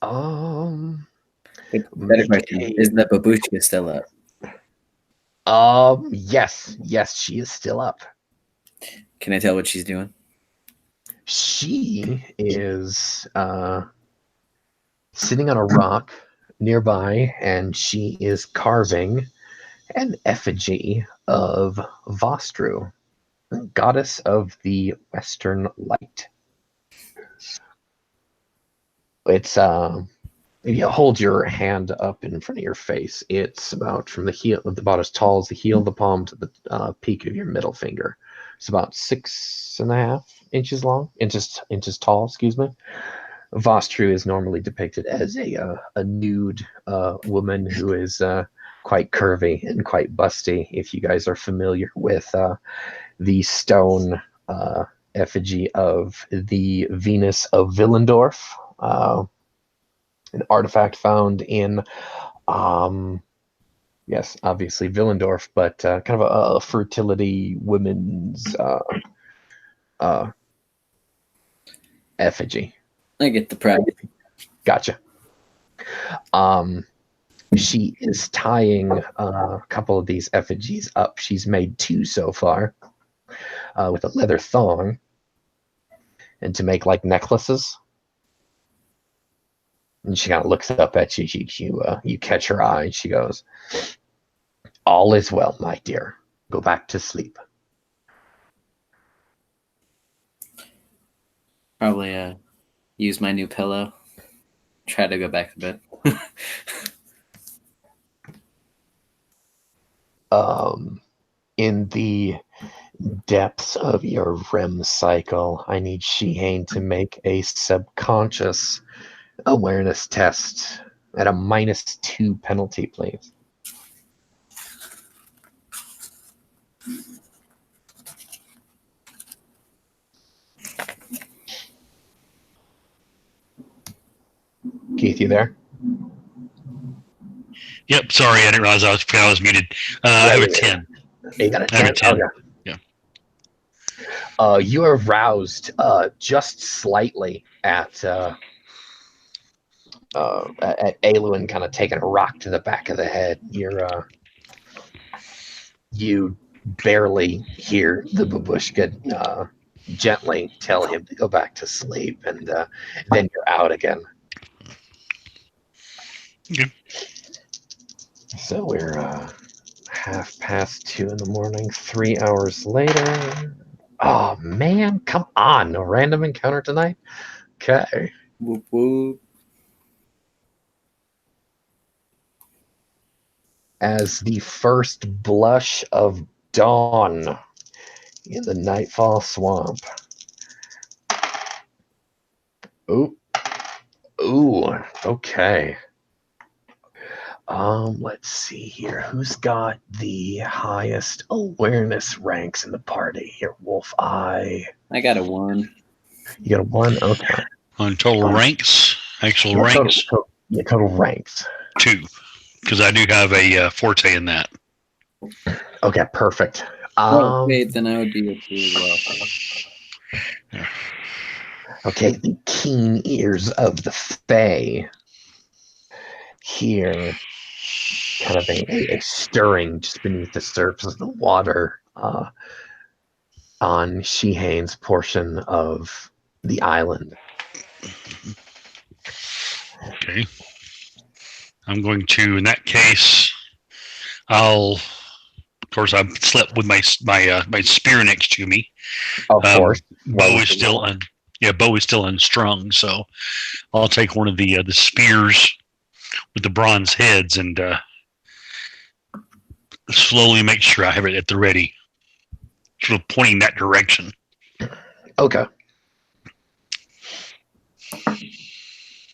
Better question. Is the Babushka still up? Yes, she is still up. Can I tell what she's doing? She is sitting on a rock nearby, and she is carving an effigy of Vostru, goddess of the Western Light. It's if you hold your hand up in front of your face, it's about as tall as the heel of the palm to the peak of your middle finger. It's about 6.5 inches long, inches tall. Excuse me. Vostru is normally depicted as a nude woman who is quite curvy and quite busty. If you guys are familiar with the stone effigy of the Venus of Willendorf, an artifact found in, yes, obviously Willendorf, but kind of a fertility women's effigy. I get the pride. Gotcha. She is tying a couple of these effigies up. She's made 2 so far with a leather thong, and to make like necklaces. And she kind of looks up at you. You catch her eye, and she goes, "All is well, my dear. Go back to sleep." Probably use my new pillow. Try to go back to bed. In the depths of your REM cycle, I need Shihane to make a subconscious awareness test at a -2 penalty, please. Keith, you there? Yep. Sorry, I didn't realize I was muted. I have a 10. You got a I have 10? a 10. Okay. Yeah. You are roused just slightly at Aluin kind of taking a rock to the back of the head. You barely hear the Babushka gently tell him to go back to sleep, and then you're out again. Okay. So we're 2:30 in the morning, 3 hours later. Oh man, come on! No random encounter tonight. Okay. Whoop, whoop. As the first blush of dawn in the Nightfall swamp. Ooh. Ooh. Okay. Let's see here. Who's got the highest awareness ranks in the party here? Wolf Eye. I got a 1. You got a 1? Okay. On total ranks, actual ranks, total ranks. 2, because I do have a forte in that. Okay, perfect. Wait, then I would be a 2 as well. Yeah. Okay, the keen ears of the Fae hear kind of a stirring just beneath the surface of the water on Shihane's portion of the island. Okay. I'm going to, in that case, of course, I've slept with my spear next to me. Of course. Bow is still unstrung, so I'll take one of the spears with the bronze heads and slowly make sure I have it at the ready, sort of pointing that direction. Okay.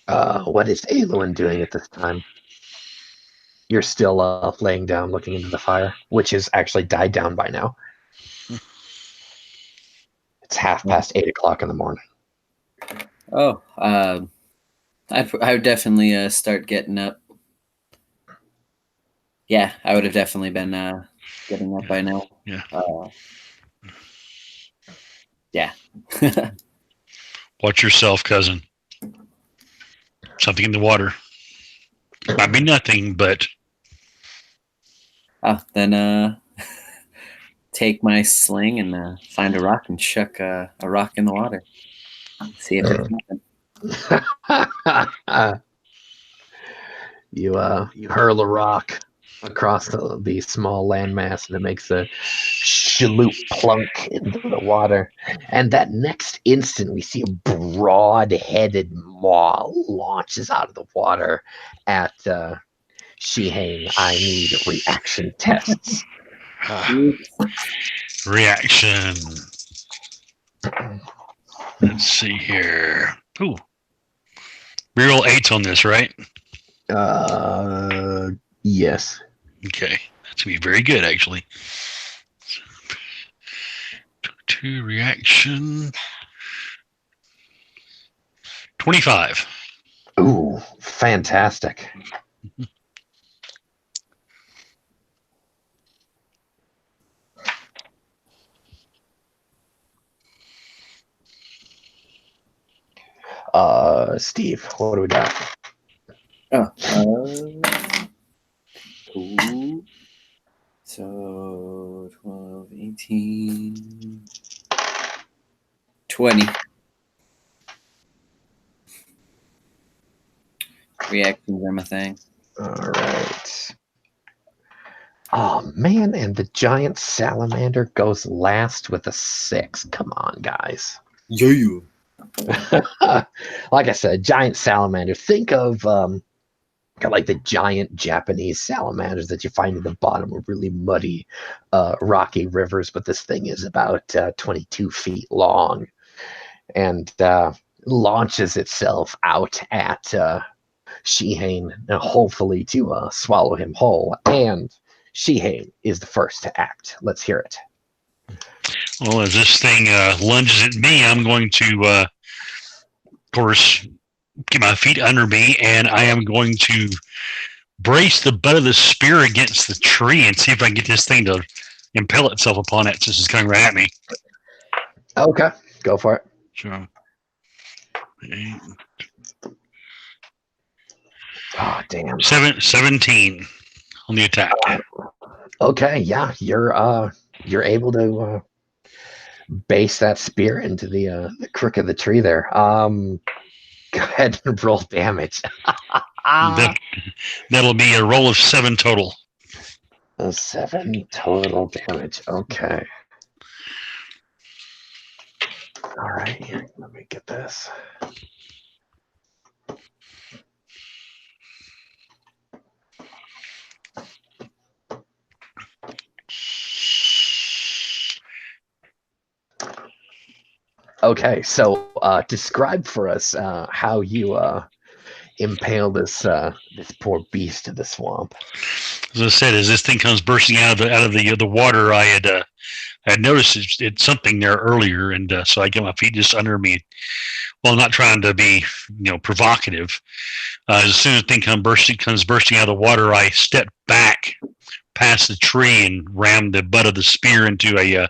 What is Aluin doing at this time? You're still laying down, looking into the fire, which has actually died down by now. It's 8:30 in the morning. Oh, I would definitely start getting up. Yeah, I would have definitely been getting up by now. Yeah. Yeah. Watch yourself, cousin. Something in the water. Might be nothing, but then take my sling and find a rock and chuck a rock in the water. See if it's nothing. You hurl a rock across the small landmass, and it makes a shaloop plunk into the water. And that next instant, we see a broad-headed maw launches out of the water at Shihane. I need reaction tests. Reaction. Let's see here. Ooh. Reroll 8s on this, right? Yes. Okay. That's going to be very good, actually. 2 reaction. 25. Ooh, fantastic. Steve, what do we got? Cool. So 12, 18, 20. Reactions are my thing. All right. Oh, man, and the giant salamander goes last with a 6. Come on, guys. Yeah. Like I said, giant salamander. Think of like the giant Japanese salamanders that you find in the bottom of really muddy, rocky rivers. But this thing is about 22 feet long and launches itself out at Shihane, hopefully to swallow him whole. And Shihane is the first to act. Let's hear it. Well, as this thing lunges at me, I'm going to, of course, get my feet under me, and I am going to brace the butt of the spear against the tree and see if I can get this thing to impel itself upon it since it's coming right at me. Okay, go for it. So, 8, Oh, damn. 17 on the attack. Okay, yeah, you're able to base that spear into the crook of the tree there. Go ahead and roll damage. That'll be a roll of 7 total. 7 total damage. Okay. All right, here, let me get this. Okay, so describe for us how you impale this poor beast of the swamp. As I said, as this thing comes bursting out of the water, I had noticed it's something there earlier, and so I get my feet just under me. Well, I'm not trying to be provocative. As soon as the thing comes bursting out of the water, I step back past the tree and ram the butt of the spear into a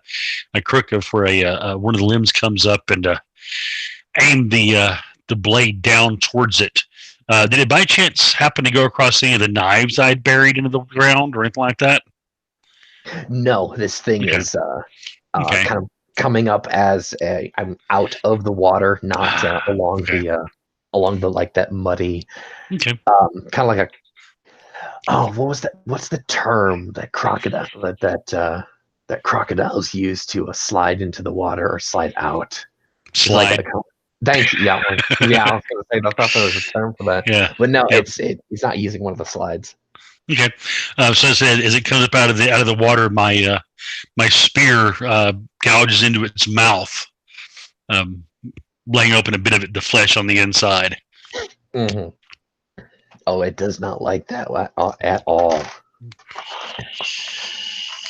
crook of where one of the limbs comes up and aim the blade down towards it. Did it by chance happen to go across any of the knives I'd buried into the ground or anything like that? No, this thing Okay. is kind of coming up as I'm out of the water, not along the like that muddy, Okay. kind of like a. Oh, what was that? What's the term that crocodile that crocodiles use to slide into the water or slide out? It's like Slide. thank you. Yeah, yeah. I was gonna say I thought there was a term for that, Yeah. but no, Yep. it's not using one of the slides. Okay. So as it comes up out of the water, my spear gouges into its mouth, laying open a bit of the flesh on the inside. Mm-hmm. Oh, it does not like that at all.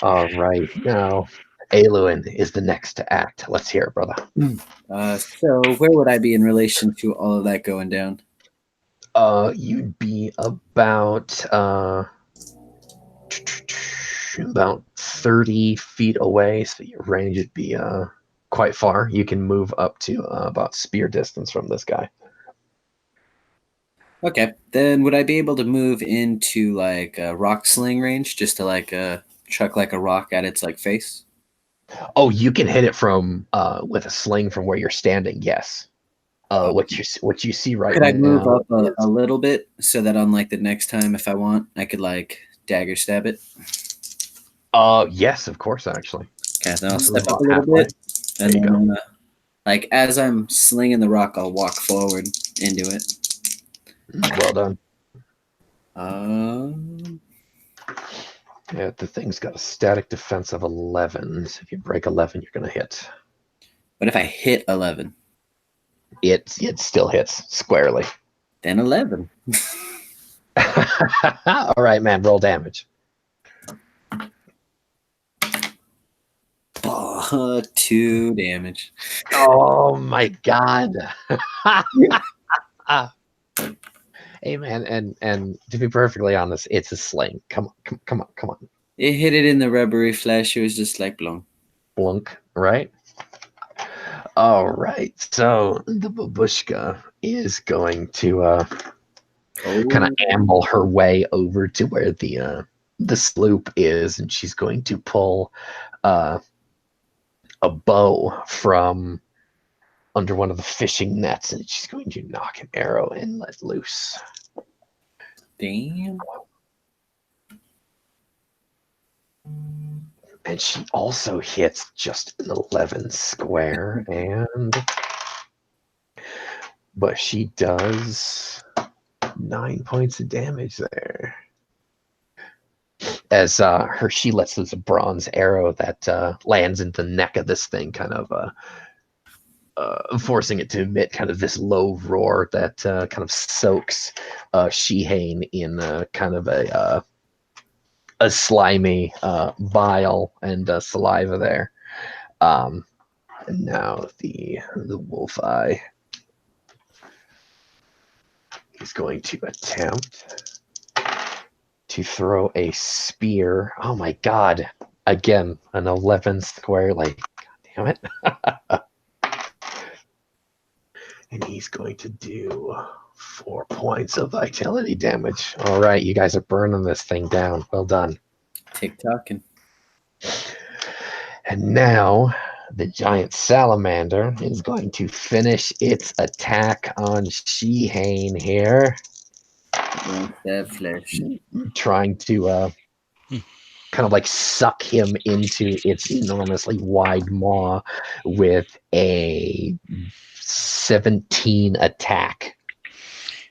All right, now Aluin is the next to act. Let's hear it, brother. So where would I be in relation to all of that going down? You'd be about 30 feet away, so your range would be quite far. You can move up to about spear distance from this guy. Okay, then would I be able to move into like a rock sling range just to like chuck like a rock at its like face? Oh, you can hit it from with a sling from where you're standing. Yes. What you see right Could I move now up a little bit so that on like the next time if I want, I could like dagger stab it? yes, of course, actually. Okay, then I'll This is step up about a little halfway. bit, There and you go. then like as I'm slinging the rock, I'll walk forward into it. Well done. Yeah, the thing's got a static defense of 11. So if you break 11, you're gonna hit. But if I hit 11, It still hits squarely. then 11. All right, man. Roll damage. Oh, 2 damage. Oh my god. Hey man, and to be perfectly honest, it's a sling. Come on. It hit it in the rubbery flesh. It was just like blunk. Blunk, right? All right. So the babushka is going to kind of amble her way over to where the sloop is, and she's going to pull a bow from under one of the fishing nets, and she's going to knock an arrow and let loose. Damn. And she also hits just an 11 square, but she does 9 points of damage there. As she lets loose a bronze arrow that lands in the neck of this thing, kind of forcing it to emit kind of this low roar that kind of soaks Shihane in kind of a slimy bile and saliva there. And now the wolf eye is going to attempt to throw a spear. Oh my god. Again, an 11 square, like, god damn it. And he's going to do 4 points of vitality damage. All right, you guys are burning this thing down. Well done. Tick-tocking. And now the giant salamander is going to finish its attack on Shihane here. That flesh. Trying to kind of like suck him into its enormously wide maw with a 17 attack.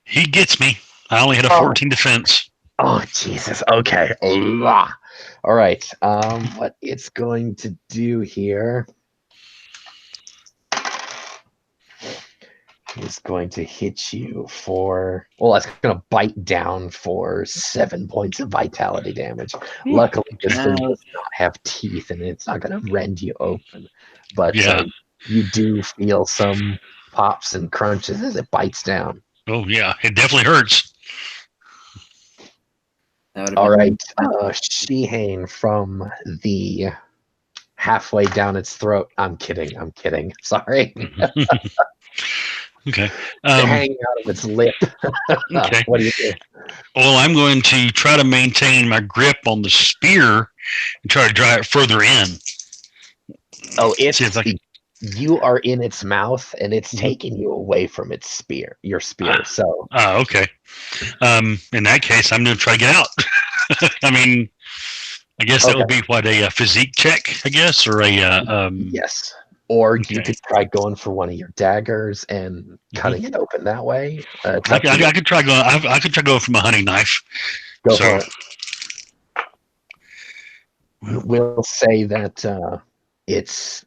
He gets me. I only had a 14 defense. Oh, Jesus. Okay. All right. What it's going to do here is going to hit you for, well, it's going to bite down for 7 points of vitality damage. Luckily, this thing does not have teeth, and it's not going to rend you open. But you do feel some pops and crunches as it bites down. Oh, yeah. It definitely hurts. All right. Shihane from the halfway down its throat. I'm kidding. Sorry. Okay. Hanging out of its lip. Okay. What do you do? Well, I'm going to try to maintain my grip on the spear and try to drive it further in. Oh, you are in its mouth, and it's taking you away from your spear. So. Okay. In that case, I'm going to try to get out. I mean, I guess that would be what, a physique check, I guess, or a yes. Or you could try going for one of your daggers and cutting it open that way. I could try going. I could try going from a hunting knife. Go for it. We'll say that its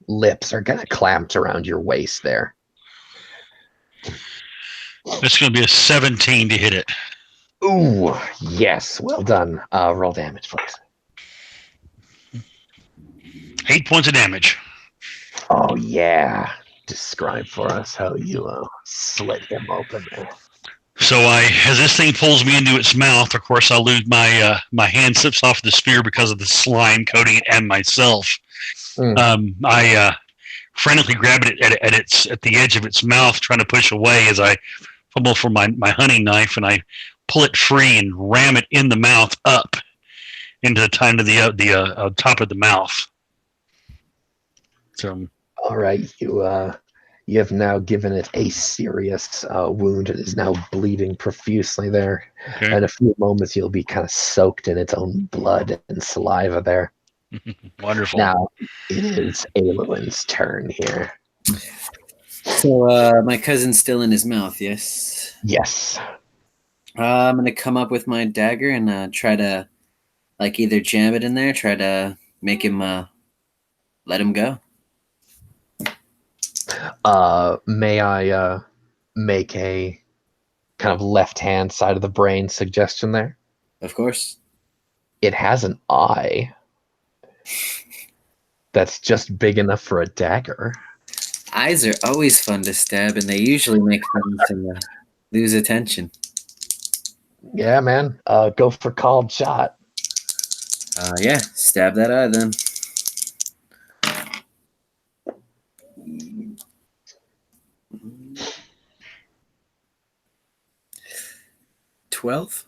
lips are kind of clamped around your waist there. It's going to be a 17 to hit it. Ooh, yes. Well done. Roll damage, please. 8 points of damage. Oh, yeah. Describe for us how you slit him open there. So as this thing pulls me into its mouth, of course, I lose my hand slips off the spear because of the slime coating it and myself. I frantically grab it at the edge of its mouth, trying to push away as I fumble for my hunting knife, and I pull it free and ram it in the mouth up into the top of the mouth. So, all right, you have now given it a serious wound. It is now bleeding profusely there. Okay. In a few moments, you'll be kind of soaked in its own blood and saliva there. Wonderful. Now it is Aluin's turn here. So my cousin's still in his mouth, yes? Yes. I'm going to come up with my dagger and try to either jam it in there, try to make him let him go. May I make a kind of left-hand side of the brain suggestion there? Of course. It has an eye. That's just big enough for a dagger. Eyes are always fun to stab, and they usually make them to lose attention. Yeah, man. Go for called shot. Yeah, stab that eye then. $12.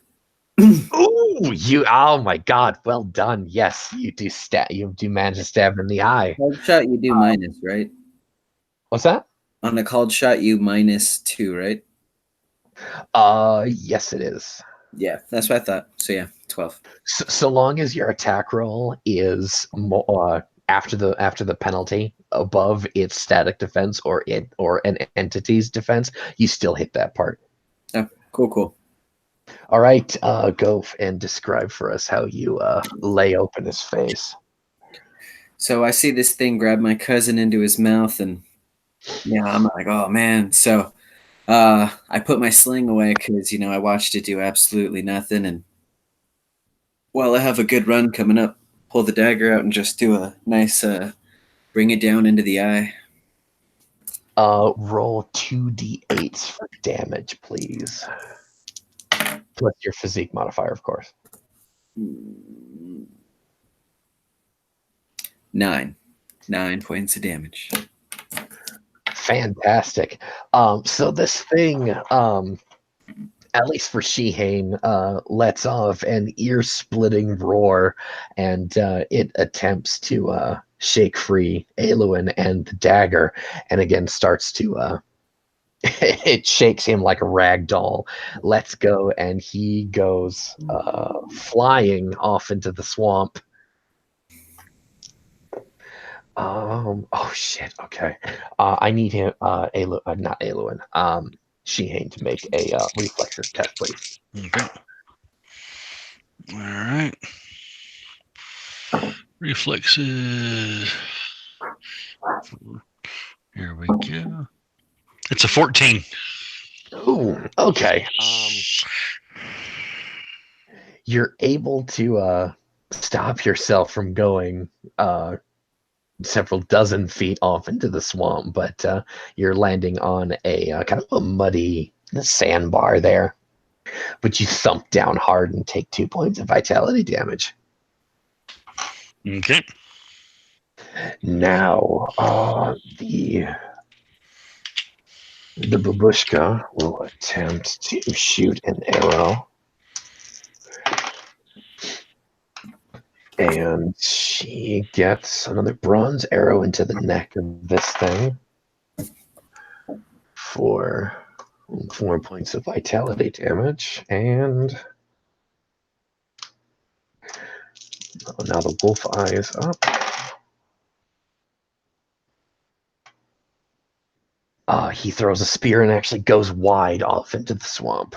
Ooh, you! Oh my God! Well done. Yes, you do stab. You do manage to stab him in the eye. Cold shot, you do minus, right? What's that? On a called shot, you -2, right? Yes, it is. Yeah, that's what I thought. So yeah, 12. So long as your attack roll is after the penalty above its static defense or an entity's defense, you still hit that part. Oh, cool. All right, go and describe for us how you lay open his face. So I see this thing grab my cousin into his mouth, and yeah, I'm like, oh man. So I put my sling away because I watched it do absolutely nothing, and well, I have a good run coming up. Pull the dagger out and just do a nice bring it down into the eye. Roll 2d8s for damage, please. Plus your physique modifier, of course. 9 points of damage. Fantastic. So this thing, at least for Shihane, lets off an ear-splitting roar, and it attempts to shake free Aluin and the dagger, and again starts to it shakes him like a rag doll, lets go, and he goes flying off into the swamp. Oh shit. Okay. I need him. Not Aluin. Shihane to make a reflexes test, please. Okay. All right. Reflexes. Here we go. It's a 14. Ooh. Okay. You're able to stop yourself from going several dozen feet off into the swamp, but you're landing on a kind of a muddy sandbar there. But you thump down hard and take 2 points of vitality damage. Okay. Now, the babushka will attempt to shoot an arrow. And she gets another bronze arrow into the neck of this thing for 4 points of vitality damage. And now the wolf eye is up. He throws a spear and actually goes wide off into the swamp.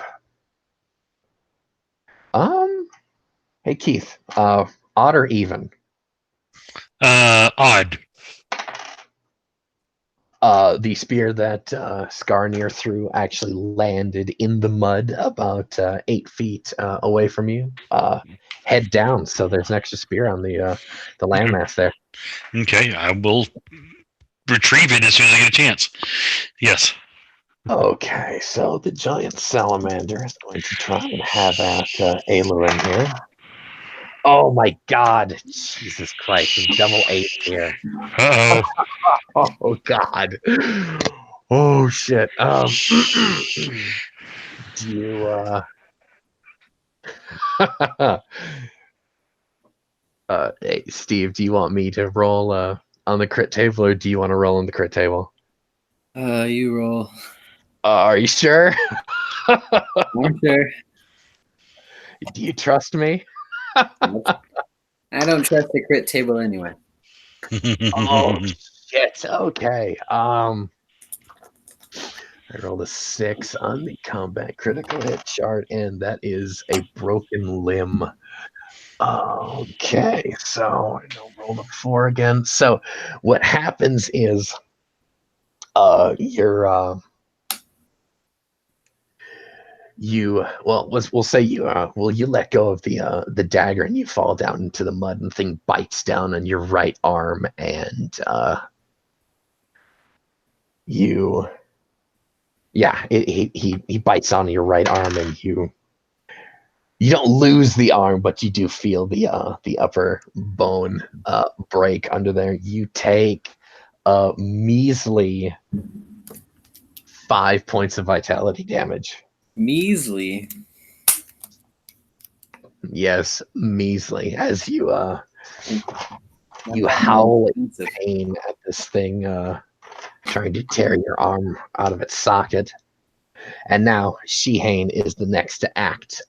Hey Keith, odd or even? Odd. The spear that Skarnir threw actually landed in the mud about 8 feet away from you. Head down, so there's an extra spear on the landmass there. Okay, I will retrieve it as soon as I get a chance. Yes. Okay, so the giant salamander is going to try and have at Aluin here. Oh my God! Jesus Christ! A double 8 here. Uh-oh. Oh God! Oh shit! Do you hey Steve? Do you want me to roll on the crit table, or do you want to roll on the crit table? You roll. Are you sure? I'm sure. Do you trust me? I don't trust the crit table anyway. Oh shit! Okay. I rolled a 6 on the combat critical hit chart, and that is a broken limb. Okay, so I'll roll the 4 again. So what happens is we'll say you let go of the dagger and you fall down into the mud, and the thing bites down on your right arm, and you yeah, he bites on your right arm, and you don't lose the arm, but you do feel the upper bone break under there. You take a measly 5 points of vitality damage. Measly. Yes, measly, as you howl in pain at this thing trying to tear your arm out of its socket. And now Shihane is the next to act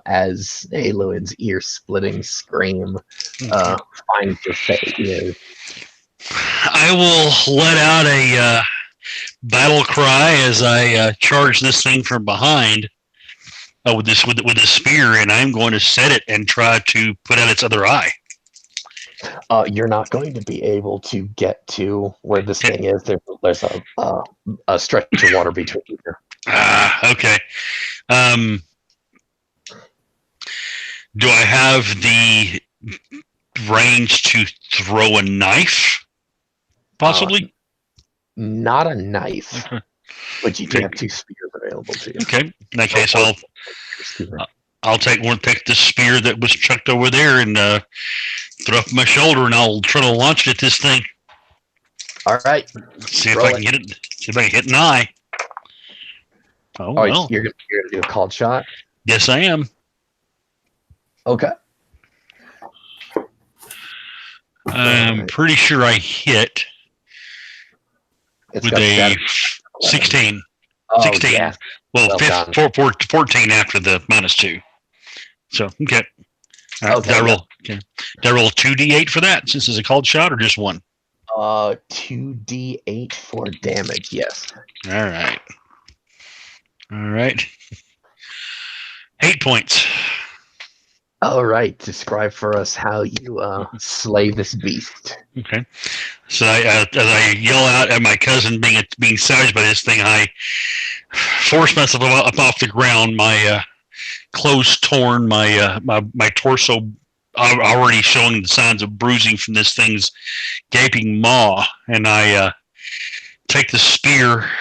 as Eluin's ear-splitting scream finds your ears. I will let out a battle cry as I charge this thing from behind with this spear, and I'm going to set it and try to put out its other eye. You're not going to be able to get to where this thing is. There's a stretch of water between you. Okay. Do I have the range to throw a knife? Possibly? Not a knife, okay. But you do have 2 spears available to you. Okay. In that case, I'll take the spear that was chucked over there and throw up my shoulder, and I'll try to launch it at this thing. All right. See if I can hit it. See if I can hit an eye. Oh, well. You're gonna do a called shot? Yes, I am. Okay. I'm pretty sure I hit with a 16. Oh, 16. Yeah. Well, 14 after the -2. So, okay. All right, did I roll 2d8 for that since it's a called shot, or just one? 2d8 for damage, yes. All right. 8 points. All right. Describe for us how you slay this beast. Okay. So as I yell out at my cousin being savaged by this thing, I force myself up off the ground. My clothes torn, my torso already showing the signs of bruising from this thing's gaping maw, and I take the spear,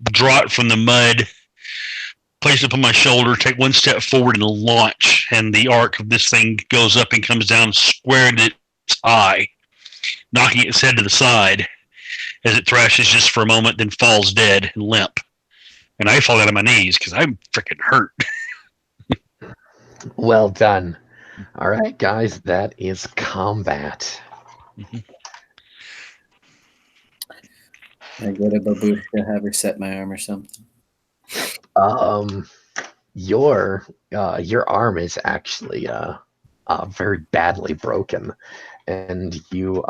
draw it from the mud, place it on my shoulder, take one step forward and launch, and the arc of this thing goes up and comes down square in its eye, knocking its head to the side as it thrashes just for a moment, then falls dead and limp. And I fall out on my knees because I'm freaking hurt. Well done. All right, guys, that is combat. I go to Babushka, have her set my arm or something. Your arm is actually very badly broken, and you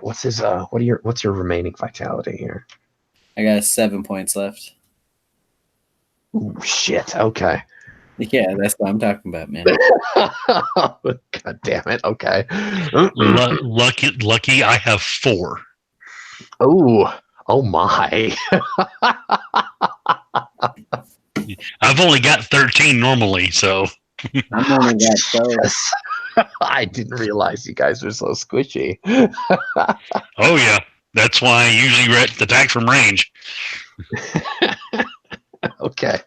what's your remaining vitality here? I got 7 points left. Ooh, shit. Okay. Yeah, that's what I'm talking about, man. God damn it. Okay. Lucky, I have 4. Oh my. I've only got 13 normally, so. I've only got 12. I didn't realize you guys were so squishy. Oh yeah, that's why I usually attack from range. Okay.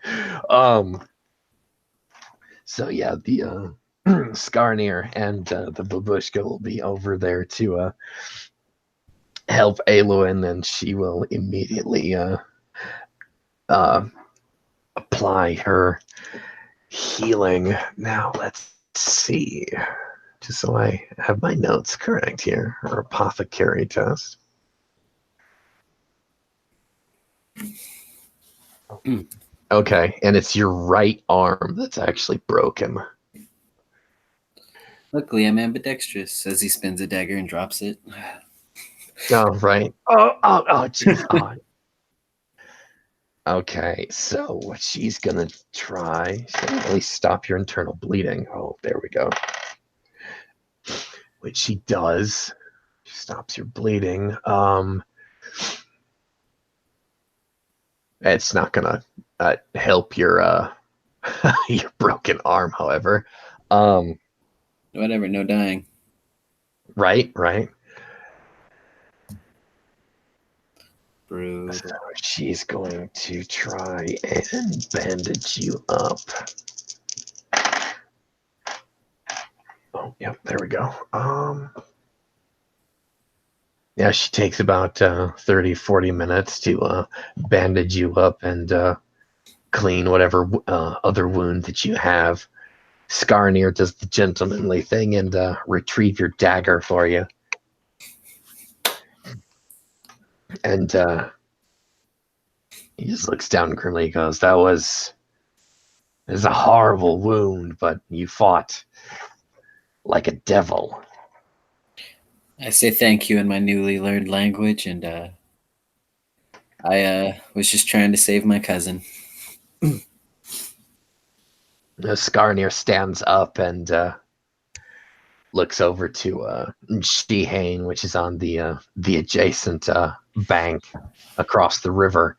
So yeah, the Skarnir and the Babushka will be over there to help Eluin, and she will immediately apply her healing. Now let's see, just so I have my notes correct here. Her apothecary test. Okay, and it's your right arm that's actually broken. Luckily, I'm ambidextrous, as he spins a dagger and drops it. Oh, right. Oh, jeez. Oh. Okay, so what she's gonna try, she'll really stop your internal bleeding. Oh, there we go. Which she does. She stops your bleeding. It's not gonna help your your broken arm, however. Um, Whatever, no dying. right. Brutal. So she's going to try and bandage you up. Oh, yep, there we go. Yeah, she takes about 30, 40 minutes to bandage you up and clean whatever other wound that you have. Skarnir does the gentlemanly thing and retrieve your dagger for you. And he just looks down grimly and goes, That was a horrible wound, but you fought like a devil. I say thank you in my newly learned language, and I was just trying to save my cousin. Skarnir stands up and looks over to Shihane, which is on the adjacent bank across the river.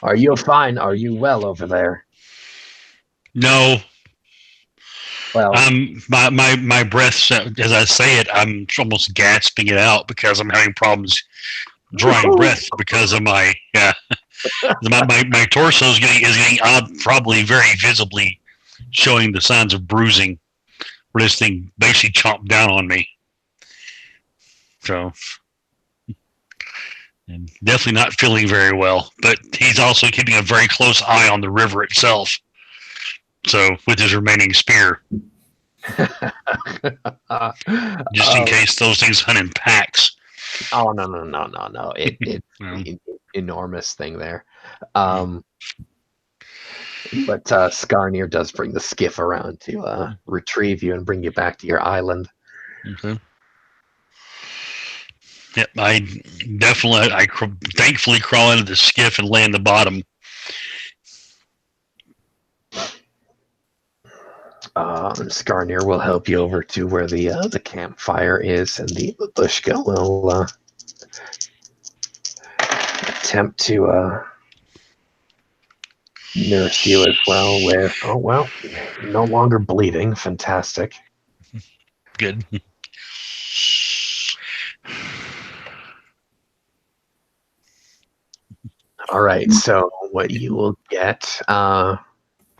Are you fine? Are you well over there? No. Well, My breath, as I say it, I'm almost gasping it out because I'm having problems drawing breath because of my my torso is getting probably very visibly showing the signs of bruising where this thing basically chomped down on me. So, and definitely not feeling very well. But he's also keeping a very close eye on the river itself. So, with his remaining spear, just in case those things hunt in packs. Oh no! It's enormous thing there. But Skarnir does bring the skiff around to retrieve you and bring you back to your island. Okay. Yep, I thankfully crawl into the skiff and lay in the bottom. Skarnir will help you over to where the campfire is, and the Babushka will attempt to nurse you as well. No longer bleeding. Fantastic. Good. All right. So what you will get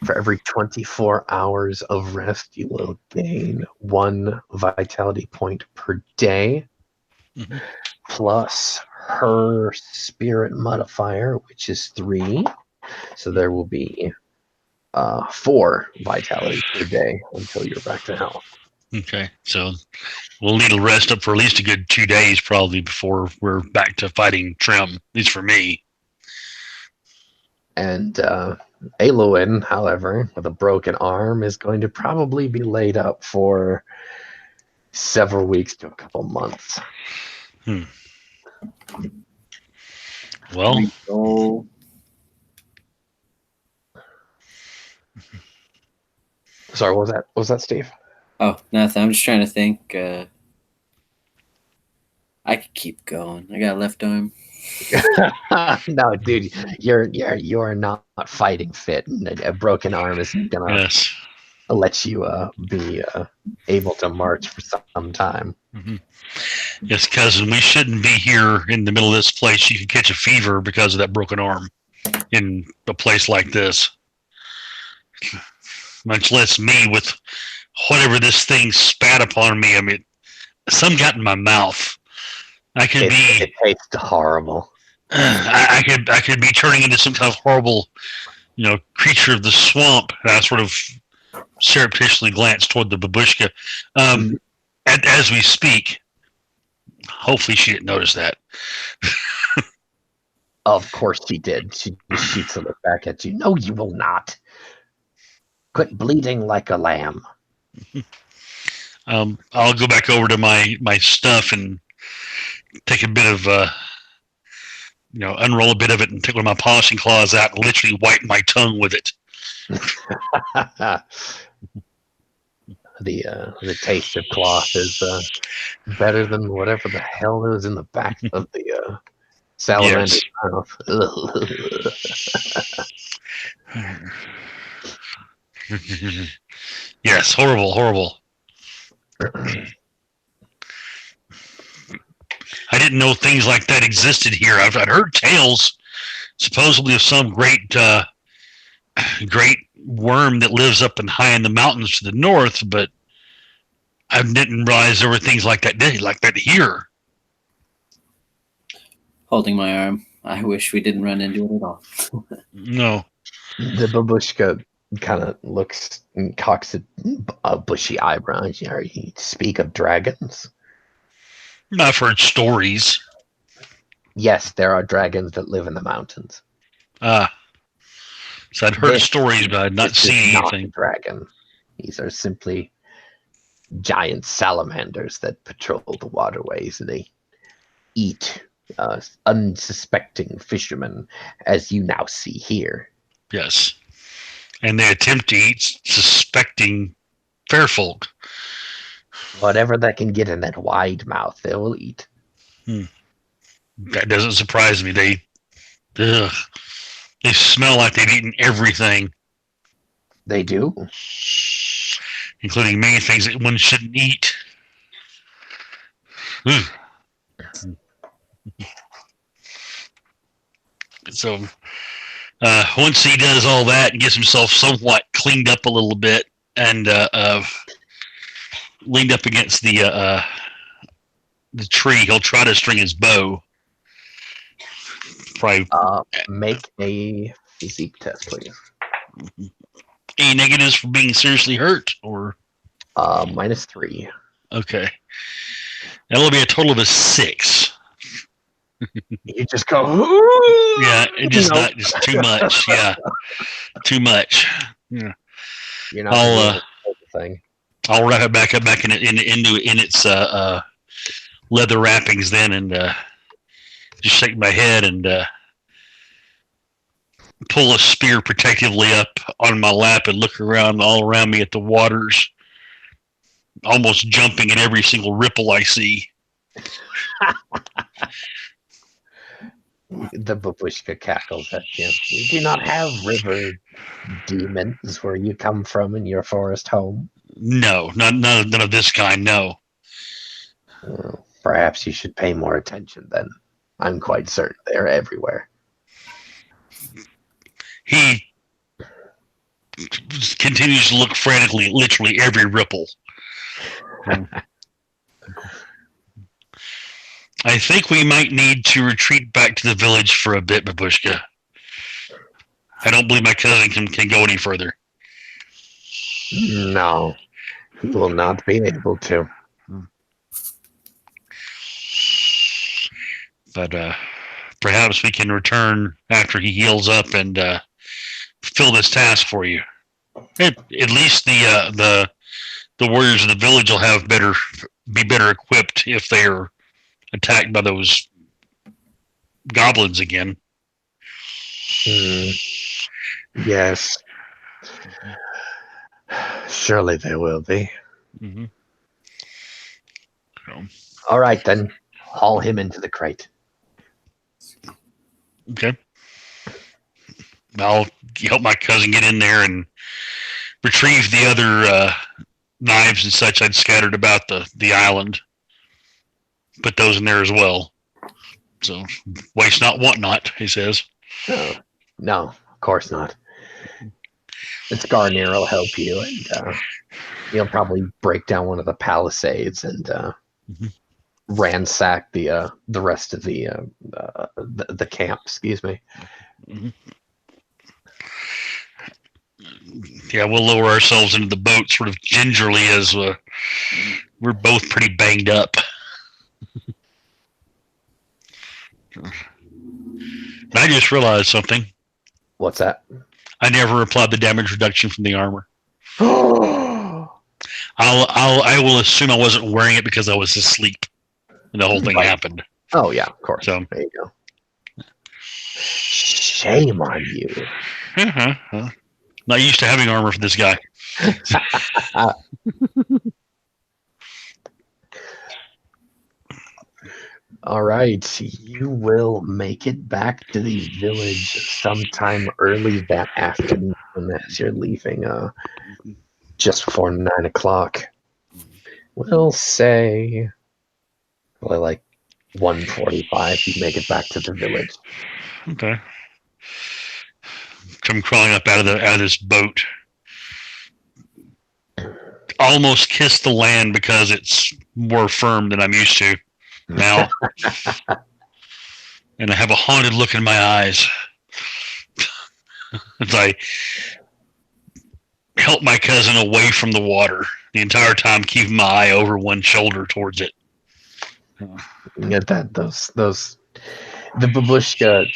for every 24 hours of rest, you will gain 1 vitality point per day, plus her spirit modifier, which is 3. So there will be 4 vitality per day until you're back to health. Okay, so we'll need to rest up for at least a good 2 days probably before we're back to fighting Trim, at least for me. And Aloin, however, with a broken arm, is going to probably be laid up for several weeks to a couple months. Well, sorry, what was that, Steve? Oh, nothing. I'm just trying to think. I could keep going. I got a left arm. No, dude, you're not fighting fit. A broken arm isn't gonna let you be able to march for some time. Mm-hmm. Yes, cousin, we shouldn't be here in the middle of this place. You could catch a fever because of that broken arm in a place like this. Much less me with whatever this thing spat upon me. I mean, some got in my mouth. It tastes horrible. I could be turning into some kind of horrible, creature of the swamp. And I sort of surreptitiously glance toward the babushka. As we speak, hopefully she didn't notice that. Of course she did. She shoots a look back at you. No, you will not. Quit bleeding like a lamb. I'll go back over to my stuff and take a bit of, unroll a bit of it and take one of my polishing claws out and literally wipe my tongue with it. The taste of cloth is better than whatever the hell is in the back of the salamander's mouth. Yes, horrible, horrible. I didn't know things like that existed here. I'd heard tales, supposedly, of some great worm that lives up and high in the mountains to the north, but I didn't realize there were things like that here. Holding my arm. I wish we didn't run into it at all. No. The babushka kind of looks and cocks a bushy eyebrow. Are you speak of dragons? I've heard stories. Yes, there are dragons that live in the mountains. So I'd heard stories, but I'd not seen anything. Not a dragon. These are simply giant salamanders that patrol the waterways, and they eat unsuspecting fishermen, as you now see here. Yes. And they attempt to eat suspecting fair folk. Whatever that can get in that wide mouth, they will eat. That doesn't surprise me. They smell like they've eaten everything. They do? Including many things that one shouldn't eat. So, once he does all that and gets himself somewhat cleaned up a little bit and leaned up against the tree, he'll try to string his bow. Probably make a physique test, please. Any negatives for being seriously hurt, or -3. Okay, that'll be a total of a 6. You just go. Yeah, it just not just too much. Yeah, too much. Yeah. You're not thing. I'll wrap it back in its leather wrappings then, and just shake my head and pull a spear protectively up on my lap and look around all around me at the waters, almost jumping at every single ripple I see. The babushka cackles at you. We do not have river demons where you come from in your forest home. No, none of this kind, no. Perhaps you should pay more attention then. I'm quite certain they're everywhere. He continues to look frantically at literally every ripple. I think we might need to retreat back to the village for a bit, Babushka. I don't believe my cousin can go any further. No, he will not be able to. But perhaps we can return after he heals up and fill this task for you. At least the warriors of the village will be better equipped if they are attacked by those goblins again. Yes. Surely they will be. Mm-hmm. So. All right, then. Haul him into the crate. Okay. I'll help my cousin get in there and retrieve the other knives and such I'd scattered about the island. Put those in there as well. So, waste not, want not, he says. No, of course not. It's Garnier will help you, and he'll probably break down one of the palisades and ransack the rest of the camp. Excuse me. Mm-hmm. Yeah, we'll lower ourselves into the boat sort of gingerly as we're both pretty banged up. I just realized something. What's that? I never applied the damage reduction from the armor. I will assume I wasn't wearing it because I was asleep and the whole thing happened. Oh yeah, of course. So there you go. Shame on you. Not used to having armor for this guy. All right, you will make it back to the village sometime early that afternoon as you're leaving, just before 9 o'clock. We'll say, well, like 1:45. You make it back to the village. Okay. Come crawling up out of this boat. Almost kiss the land because it's more firm than I'm used to now. And I have a haunted look in my eyes as I help my cousin away from the water the entire time, keeping my eye over one shoulder towards it. You get that the babushka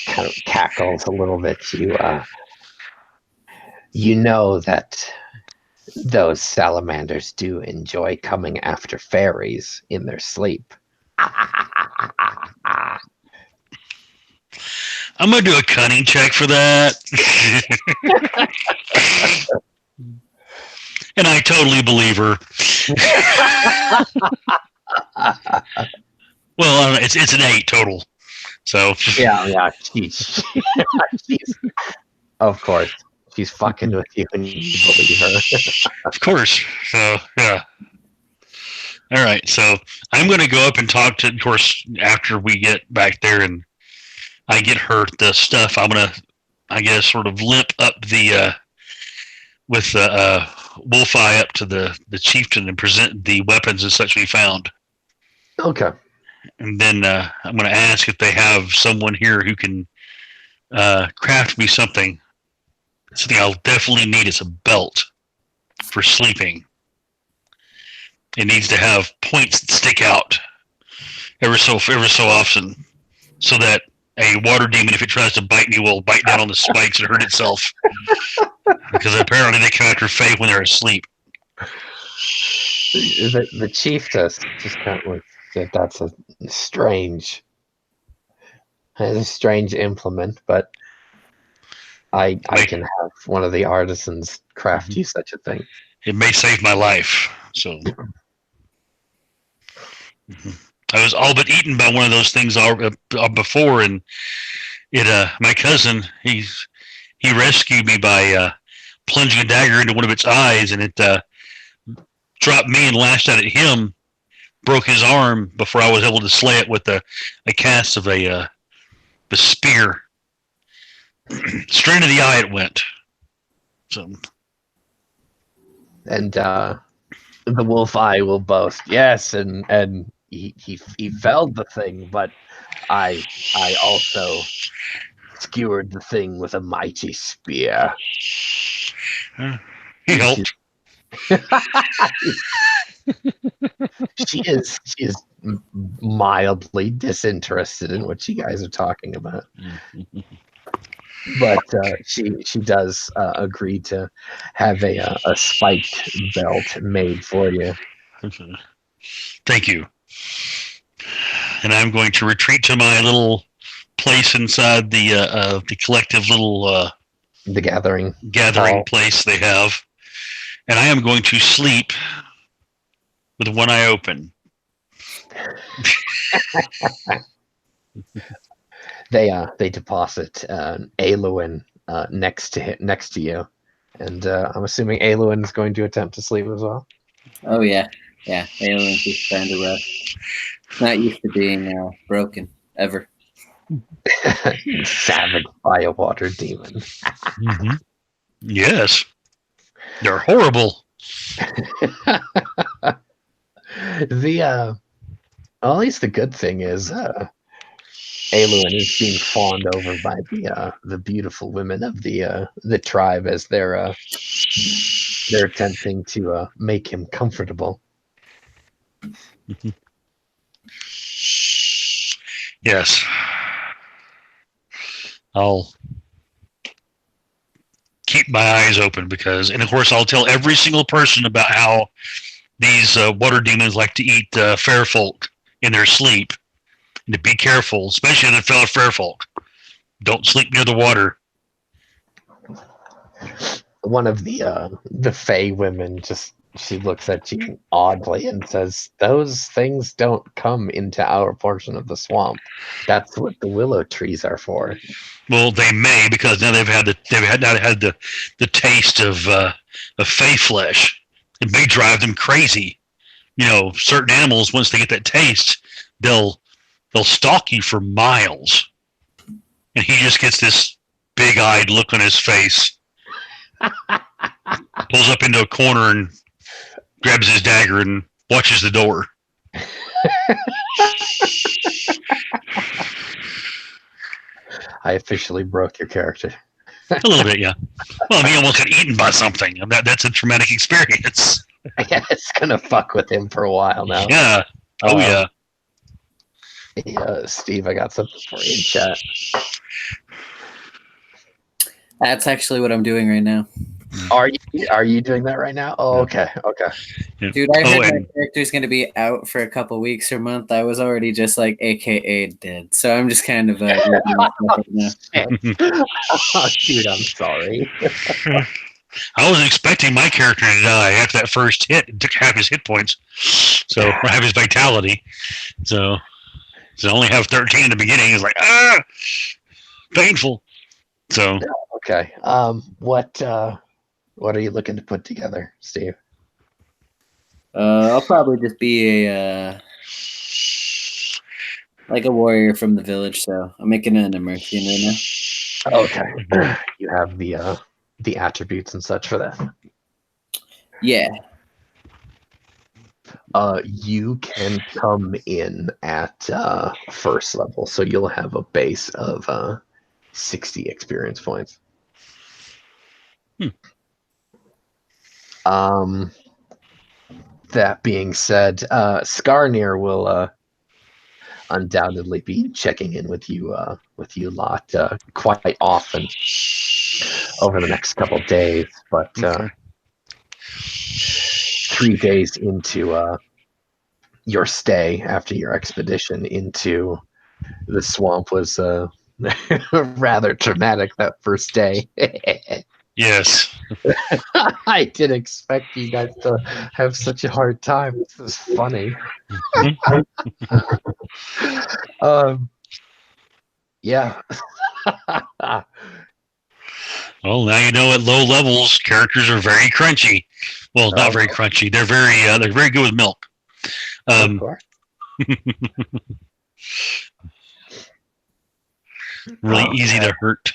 kind of cackles a little bit. You know that those salamanders do enjoy coming after fairies in their sleep. I'm going to do a cunning check for that. And I totally believe her. Well, it's an 8 total. So yeah, she's of course she's fucking with you, and you believe her. Of course. So yeah. All right. So I'm going to go up and talk to. Of course, after we get back there and I get her the stuff, I'm going to, I guess, sort of limp up with the wolf eye up to the chieftain and present the weapons and such we found. Okay. And then I'm going to ask if they have someone here who can craft me something. Something I'll definitely need is a belt for sleeping. It needs to have points that stick out ever so often, so that a water demon, if it tries to bite me, will bite down on the spikes and hurt itself. Because apparently they come after Fae when they're asleep. The chief just kind of like, that's a strange implement, but I can have one of the artisans craft you such a thing. It may save my life. So I was all but eaten by one of those things before, and my cousin he rescued me by plunging a dagger into one of its eyes, and it dropped me and lashed out at him, broke his arm before I was able to slay it with a cast of a spear. Straight into the eye it went. So, and the wolf eye will boast, yes, and he felled the thing, but I also skewered the thing with a mighty spear. He helped. She is mildly disinterested in what you guys are talking about. But she does agree to have a spiked belt made for you. Thank you. And I'm going to retreat to my little place inside the collective little the gathering place they have, and I am going to sleep with one eye open. They deposit Aluin next to you, and I'm assuming Aluin is going to attempt to sleep as well. Oh yeah. Aluin's just trying to rest. Not used to being broken ever. Savage fire water demon. Mm-hmm. Yes, they're horrible. At least the good thing is Aluin is being fawned over by the beautiful women of the tribe as they're attempting to make him comfortable. Mm-hmm. Yes, I'll keep my eyes open and of course I'll tell every single person about how these water demons like to eat fair folk in their sleep, and to be careful, especially the fellow fair folk. Don't sleep near the water. One of the Fae women just She looks at you oddly and says, "Those things don't come into our portion of the swamp. That's what the willow trees are for." Well, they may, because now now had the taste of fey flesh. It may drive them crazy. You know, certain animals, once they get that taste, they'll stalk you for miles. And he just gets this big-eyed look on his face. Pulls up into a corner and grabs his dagger and watches the door. I officially broke your character. A little bit, yeah. Well, he almost got eaten by something. That's a traumatic experience. Yeah, it's gonna fuck with him for a while now. Yeah. Oh, yeah. Steve, I got something for you in chat. That's actually what I'm doing right now. Are you doing that right now? Oh, okay. Yeah. Dude, I heard my character's going to be out for a couple weeks or month. I was already just like AKA dead. So I'm just kind of now. Dude, I'm sorry. I wasn't expecting my character to die after that first hit. It took half his hit points. So, or half his vitality. So only have 13 in the beginning. It's like, painful. So. Okay. What are you looking to put together, Steve? I'll probably just be a warrior from the village. So I'm making an Emerthian right now. Okay. You have the attributes and such for that. Yeah. You can come in at first level, so you'll have a base of 60 experience points. That being said, Skarnir will undoubtedly be checking in with you lot quite often over the next couple of days. But 3 days into your stay after your expedition into the swamp was rather traumatic that first day. Yes. I didn't expect you guys to have such a hard time. This is funny. Yeah. Well, now you know at low levels, characters are very crunchy. Well, not very crunchy. They're very good with milk. Of course. Really easy to hurt.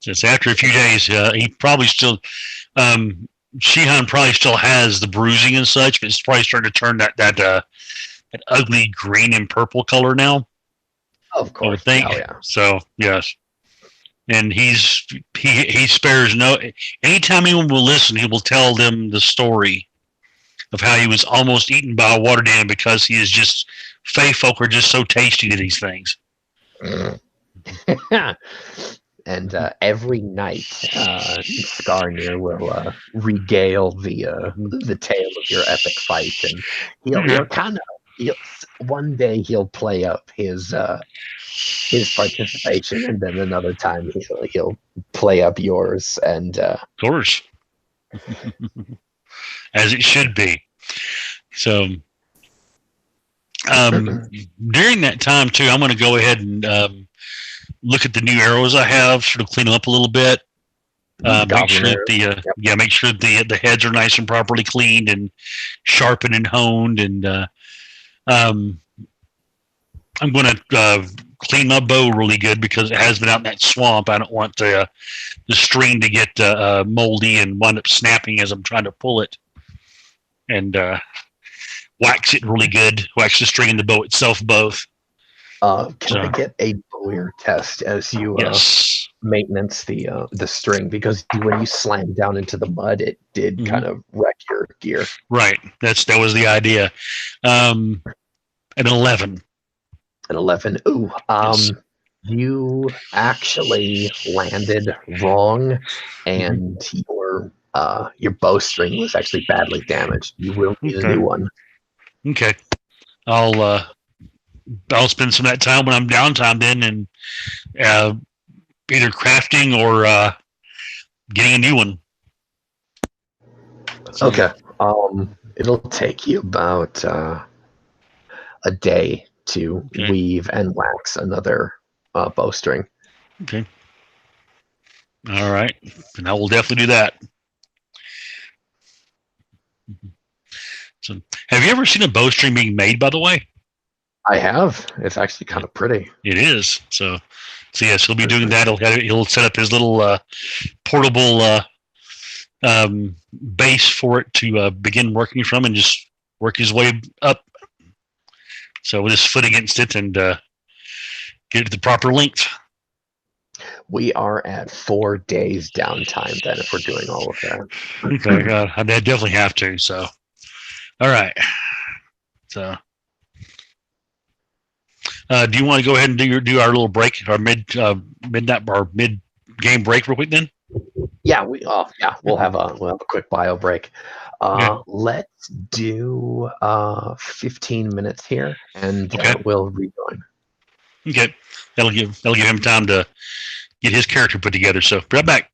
Just after a few days, he probably still, Shihan probably still has the bruising and such, but it's probably starting to turn that ugly green and purple color now. Of course. I would think. Oh, yeah. So, yes. And he spares no. Anytime anyone will listen, he will tell them the story of how he was almost eaten by a water dam because he is just, Fey folk are just so tasty to these things. And every night, Skarnir will regale the tale of your epic fight, and he'll one day he'll play up his participation, and then another time he'll play up yours, and of course, as it should be. So during that time too, I'm going to go ahead and look at the new arrows I have, sort of clean them up a little bit. Make sure that make sure the heads are nice and properly cleaned and sharpened and honed, and I'm going to clean my bow really good because it has been out in that swamp. I don't want the string to get moldy and wind up snapping as I'm trying to pull it, and wax it really good. Wax the string and the bow itself both. Can I get a bowyer test as you maintenance the string, because when you slammed down into the mud, it did kind of wreck your gear. Right. That was the idea. An 11. An 11. Ooh. Yes. You actually landed wrong, and your bowstring was actually badly damaged. You will need a new one. Okay. I'll spend some of that time when I'm downtime then, and either crafting or getting a new one. So, Okay. It'll take you about a day to okay. weave and wax another bowstring. Okay. All right. And I will definitely do that. So, have you ever seen a bowstring being made, by the way? I have. It's actually kind of pretty. It is. So yes, he'll be doing that. He'll set up his little portable base for it to begin working from, and just work his way up. So with his foot against it and get it to the proper length. We are at 4 days downtime then if we're doing all of that. Okay, I definitely have to. So, all right. So, do you want to go ahead and do our little break, our midnight or mid game break, real quick? Then, Yeah, we'll have a quick bio break. okay, Let's do 15 minutes here, and okay, we'll rejoin. okay. That'll give him time to get his character put together. So, be right back.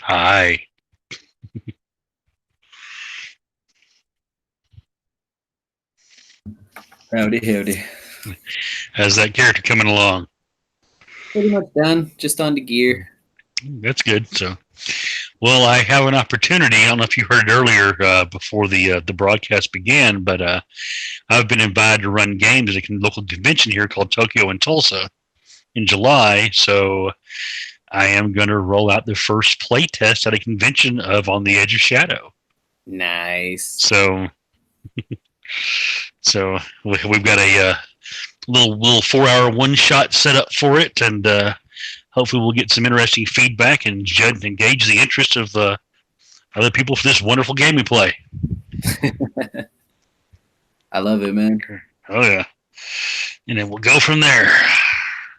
Hi. Howdy. How's that character coming along? Pretty much done. Just on to gear. That's good. So, well, I have an opportunity. I don't know if you heard it earlier before the broadcast began, but I've been invited to run games at a local convention here called Tokyo in Tulsa in July. So I am going to roll out the first play test at a convention of On the Edge of Shadow. Nice. So we've got a little 4-hour one-shot set up for it, and hopefully we'll get some interesting feedback and engage the interest of other people for this wonderful game we play. I love it, man. Oh yeah, and then we'll go from there.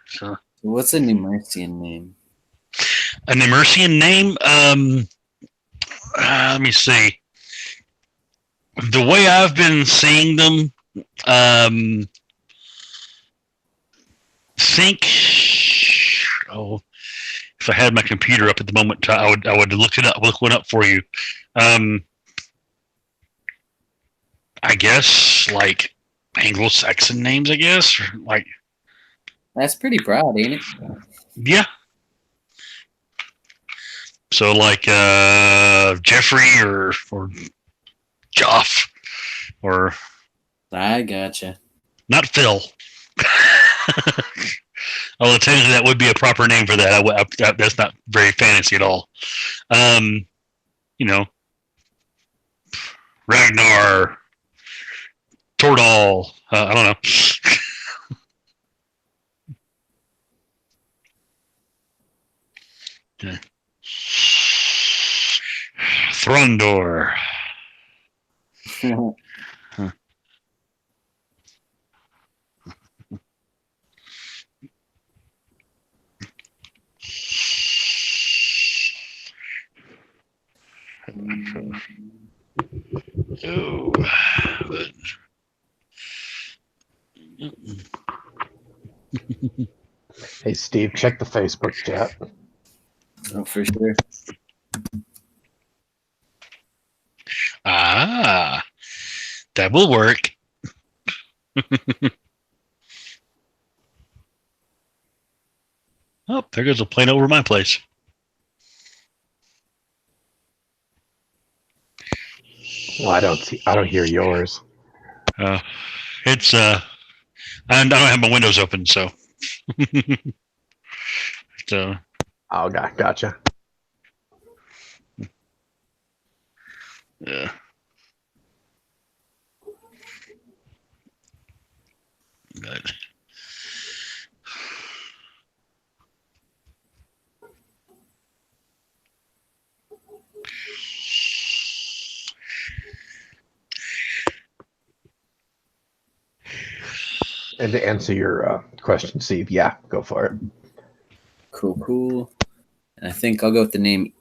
So, what's a Nemersian name? A Nemersian name? Let me see. The way I've been seeing them, think. Oh, if I had my computer up at the moment, I would look one up for you. I guess like Anglo-Saxon names, I guess, or like. That's pretty broad, ain't it? Yeah. So like Jeffrey or Joff or. I gotcha. Not Phil. Although technically that would be a proper name for that. That's not very fancy at all. Ragnar, Tordal. I don't know. Okay. Throndor. Hey, Steve, check the Facebook chat. Oh, for sure. Ah, that will work. Oh, there goes a plane over my place. Well, I don't hear yours. It's I don't have my windows open, so. So. Oh, gotcha. Yeah. But. And to answer your question, Steve, yeah, go for it. Cool. And I think I'll go with the name.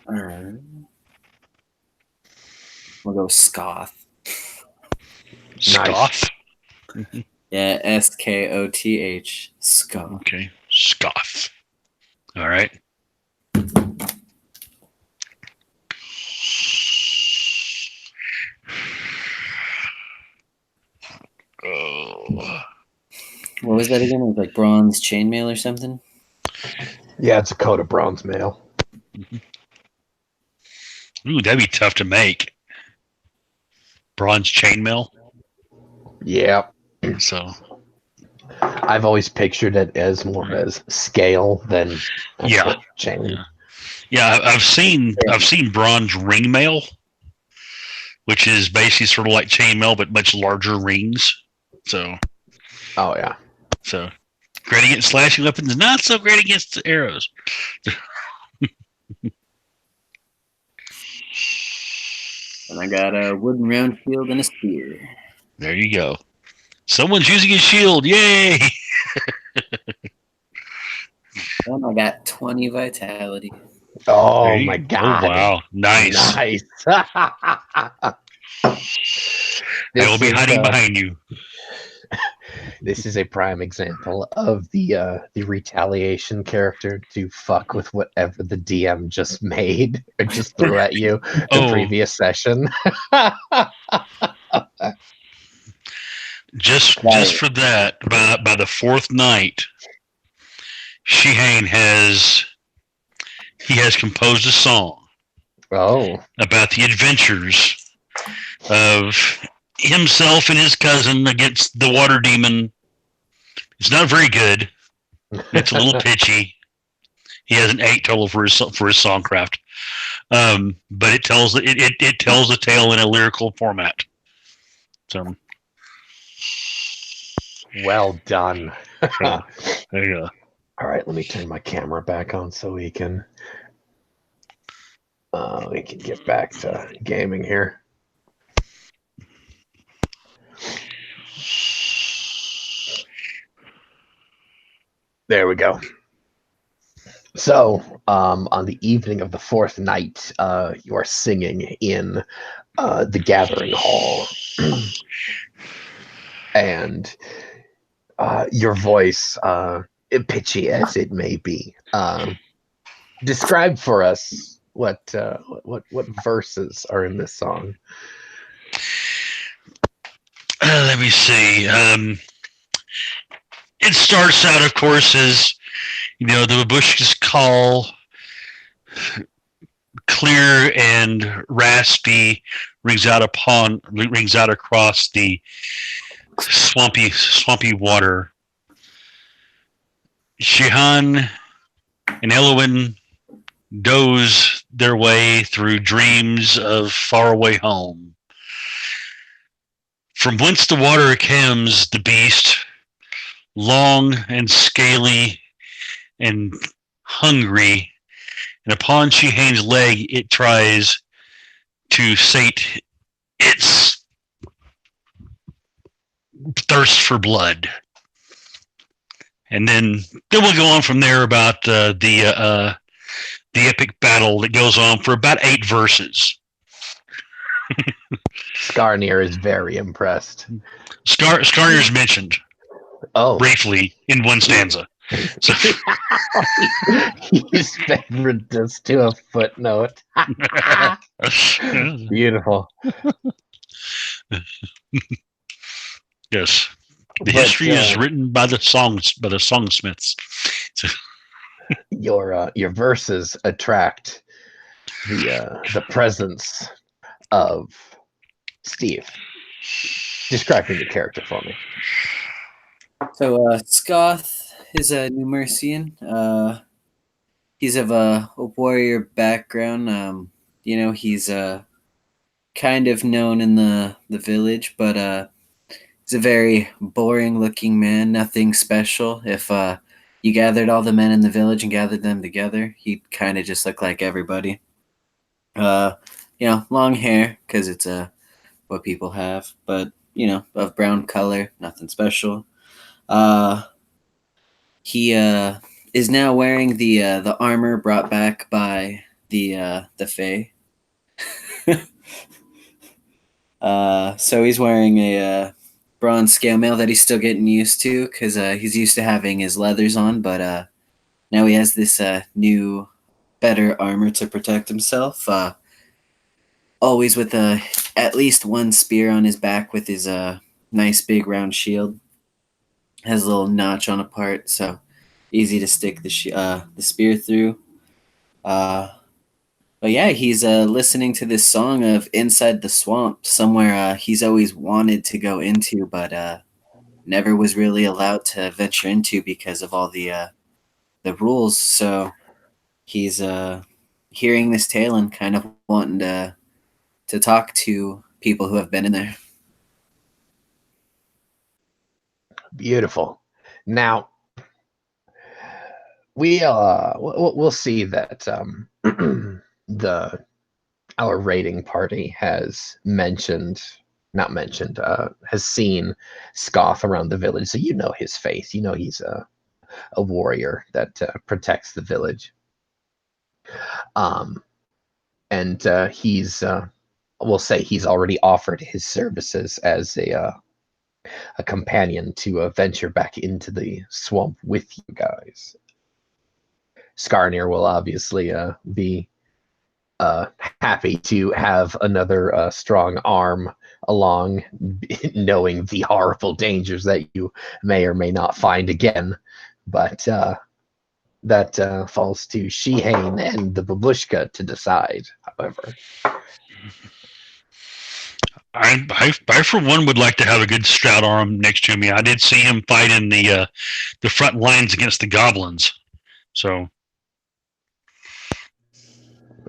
All right. We'll go Skoth. Skoth? Nice. Yeah, Skoth. Skoth. Okay, Skoth. All right. Oh. What was that again? It was like bronze chainmail or something? Yeah, it's a coat of bronze mail. Ooh, that'd be tough to make. Bronze chainmail? Yeah. So. I've always pictured it as more as scale than chain. Yeah, I've seen bronze ring mail, which is basically sort of like chainmail but much larger rings. So. Oh yeah. So great against slashing weapons, not so great against arrows. And I got a wooden round shield and a spear. There you go. Someone's using a shield. Yay! And I got 20 vitality. Oh my god. Oh wow. Nice. I will be hiding behind you. This is a prime example of the retaliation character to fuck with whatever the DM just made or just threw at you the Oh, previous session. just for that, by the fourth night, Shihane has composed a song Oh, about the adventures of himself and his cousin against the water demon. It's not very good. It's a little pitchy. He has an 8 total for his songcraft, but it tells the tale in a lyrical format. So well done. there you go. All right, let me turn my camera back on so we can get back to gaming here. There we go. So, on the evening of the fourth night, you are singing in the gathering hall, and your voice, pitchy as it may be, describe for us what verses are in this song. Let me see. It starts out, of course, as the Babushkas call, clear and raspy, rings out across the swampy water. Shihan and Elwyn doze their way through dreams of faraway home. From whence the water comes, the beast, long and scaly and hungry, and upon Shihane's leg it tries to sate its thirst for blood. And then we'll go on from there about the epic battle that goes on for about 8 verses. Skarnir is very impressed. Skarnir's mentioned briefly in one stanza. So. He's been reduced to a footnote. Beautiful. Yes. The history is written by the songsmiths. So. Your verses attract the presence of Steve. Describing the character for me. So Skoth is a Numercian. He's of a warrior background. He's kind of known in the village, but he's a very boring looking man, nothing special. If you gathered all the men in the village and gathered them together, he'd kind of just look like everybody. Long hair, because it's what people have, but of brown color, nothing special. He is now wearing the armor brought back by the Fae. So he's wearing a bronze scale mail that he's still getting used to, because he's used to having his leathers on, but now he has this new, better armor to protect himself. Always with at least one spear on his back, with his nice big round shield. Has a little notch on a part, so easy to stick the spear through. But yeah, he's listening to this song of Inside the Swamp, somewhere he's always wanted to go into, but never was really allowed to venture into because of all the rules. So he's hearing this tale and kind of wanting to talk to people who have been in there. Beautiful. Now we'll see that our raiding party has has seen Skoth around the village, so you know his face. You know he's a warrior that protects the village. And we'll say he's already offered his services as a companion to venture back into the swamp with you guys. Skarnir will obviously be happy to have another strong arm along, knowing the horrible dangers that you may or may not find again. But that falls to Shihane and the Babushka to decide, however. I for one would like to have a good stout arm next to me. I did see him fight in the front lines against the goblins. So,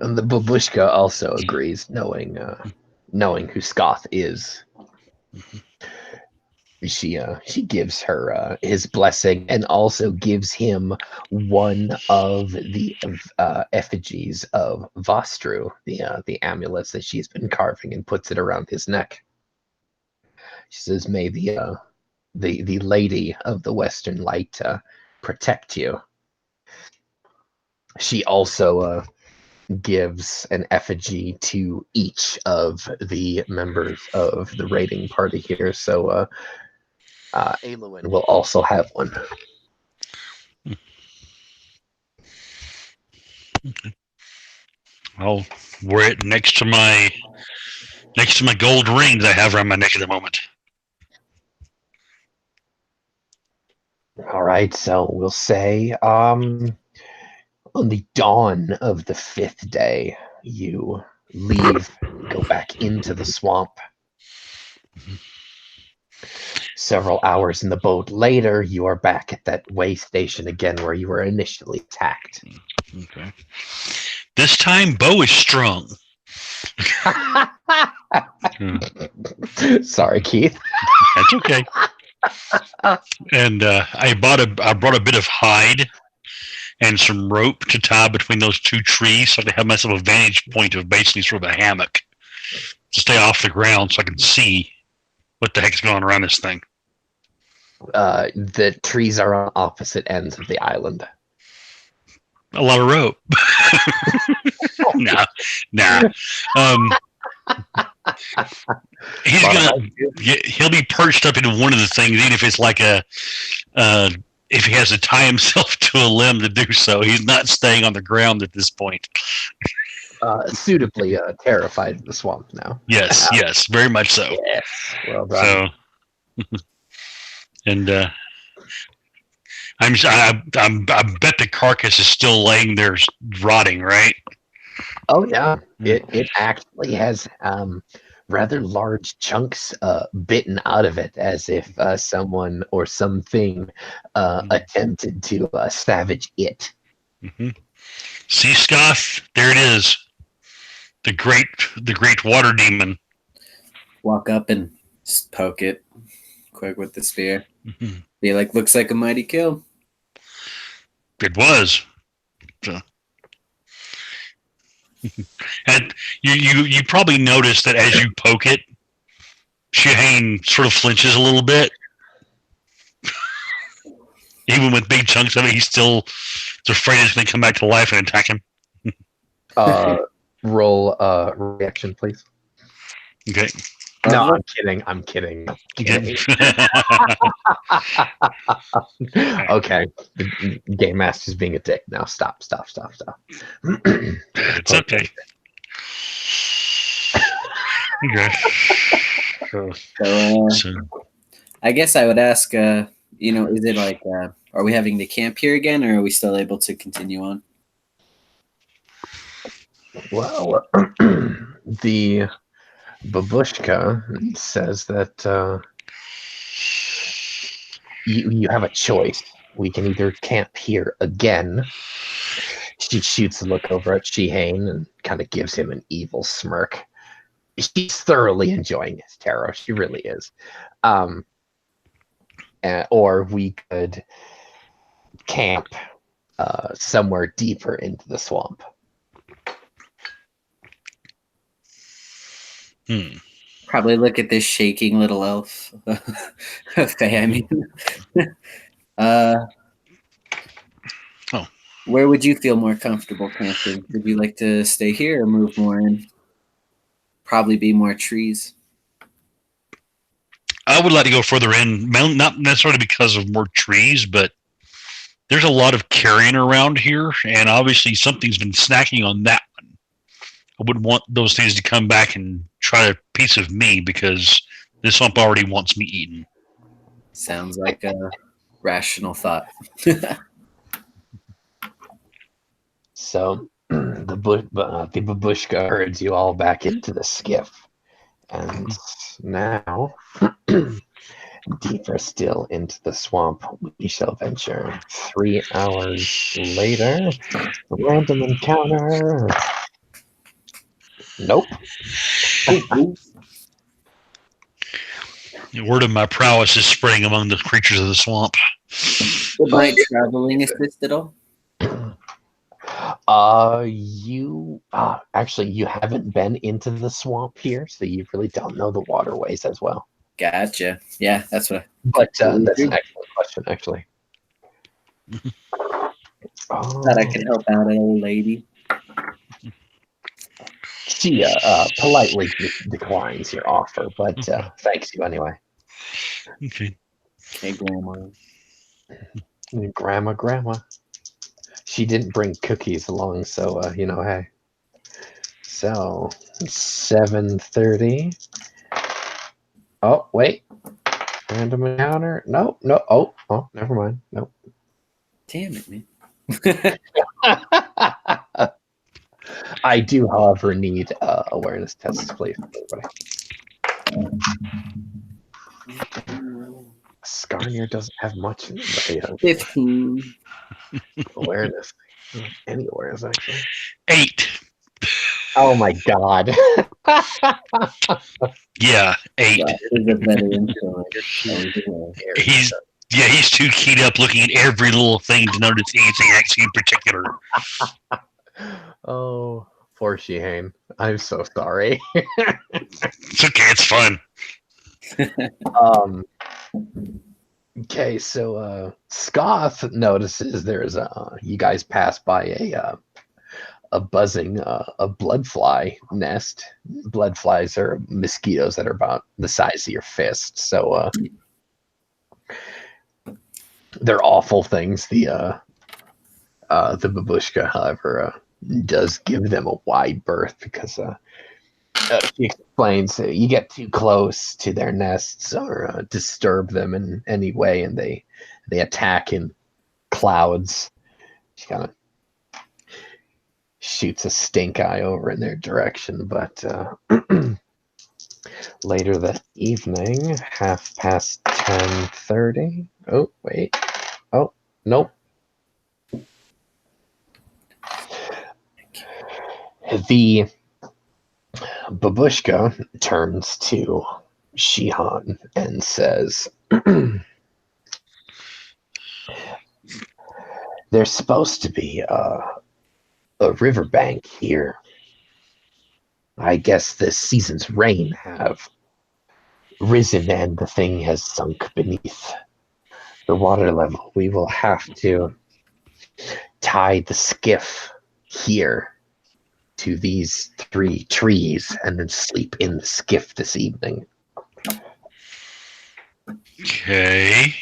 and the Babushka also agrees, knowing who Skoth is. She gives her his blessing, and also gives him one of the effigies of Vostru, the amulets that she's been carving, and puts it around his neck. She says, "May the lady of the Western Light protect you." She also gives an effigy to each of the members of the raiding party here. So Aelwyn will also have one. I'll wear it next to my gold ring that I have around my neck at the moment. All right, so we'll say on the dawn of the 5th day, you leave, go back into the swamp. Several hours in the boat later, you are back at that way station again where you were initially attacked. Okay. This time, bow is strung. Sorry, Keith. That's okay. And I brought a bit of hide and some rope to tie between those two trees, so I can have myself a vantage point of basically sort of a hammock to stay off the ground, so I can see what the heck's going on around this thing. The trees are on opposite ends of the island. A lot of rope. Nah. He'll be perched up into one of the things, even if it's like if he has to tie himself to a limb to do so. He's not staying on the ground at this point. Suitably terrified of the swamp now. Yes, very much so. Yes, well done. So, and I bet the carcass is still laying there, rotting, right? Oh yeah, it actually has rather large chunks bitten out of it, as if someone or something attempted to savage it. Mm-hmm. See, Skoth, there it is. The great water demon. Walk up and poke it quick with the spear. Mm-hmm. Be like, looks like a mighty kill. It was. So. And you probably noticed that as you poke it, Shihane sort of flinches a little bit. Even with big chunks of it, he's still afraid it's going to come back to life and attack him. Roll reaction, please. Okay. No, I'm kidding. Okay. The game master's being a dick now. Stop. It's okay. Okay. So, I guess I would ask, is it like, are we having to camp here again, or are we still able to continue on? Well, the Babushka says that you have a choice. We can either camp here again. She shoots a look over at Shihane and kind of gives him an evil smirk. She's thoroughly enjoying his tarot. She really is. Or we could camp somewhere deeper into the swamp. Probably look at this shaking little elf. Okay, I mean, where would you feel more comfortable camping? Would you like to stay here or move more in? Probably be more trees. I would like to go further in, not necessarily because of more trees, but there's a lot of carrion around here, and obviously something's been snacking on that one. I wouldn't want those things to come back and try a piece of me because this swamp already wants me eaten. Sounds like a rational thought. So the babushka herds you all back into the skiff, and now deeper still into the swamp we shall venture. 3 hours later, random encounter. Nope. Word of my prowess is spreading among the creatures of the swamp. Would my traveling assist at all? You actually you haven't been into the swamp here, so you really don't know the waterways as well. Gotcha. Yeah, that's what. But that's an excellent question, actually. Thought I could help out an old lady. She politely declines your offer, but thanks you anyway. Okay. Hey, Grandma. Grandma. She didn't bring cookies along, so hey. So 7:30. Oh wait, random encounter. No. Oh, never mind. Nope. Damn it, man. I do, however, need awareness tests, please, everybody. Skarnir doesn't have much in the 15. awareness. Any awareness, actually. 8. Oh my god. Yeah, 8. Well, it is a veteran He's too keyed up looking at every little thing to notice anything actually in particular. Oh, poor Shihane. I'm so sorry. It's okay, it's fun. Okay, so Scoth notices there's you guys pass by a buzzing a bloodfly nest. Bloodflies are mosquitoes that are about the size of your fist. So they're awful things. The babushka, however, does give them a wide berth because she explains you get too close to their nests or disturb them in any way, and they attack in clouds. She kind of shoots a stink eye over in their direction, but later that evening, 10:30. Oh wait. Oh nope. The babushka turns to Shihan and says, "There's supposed to be a riverbank here. I guess this season's rain have risen and the thing has sunk beneath the water level. We will have to tie the skiff here to these 3 trees and then sleep in the skiff this evening." Okay.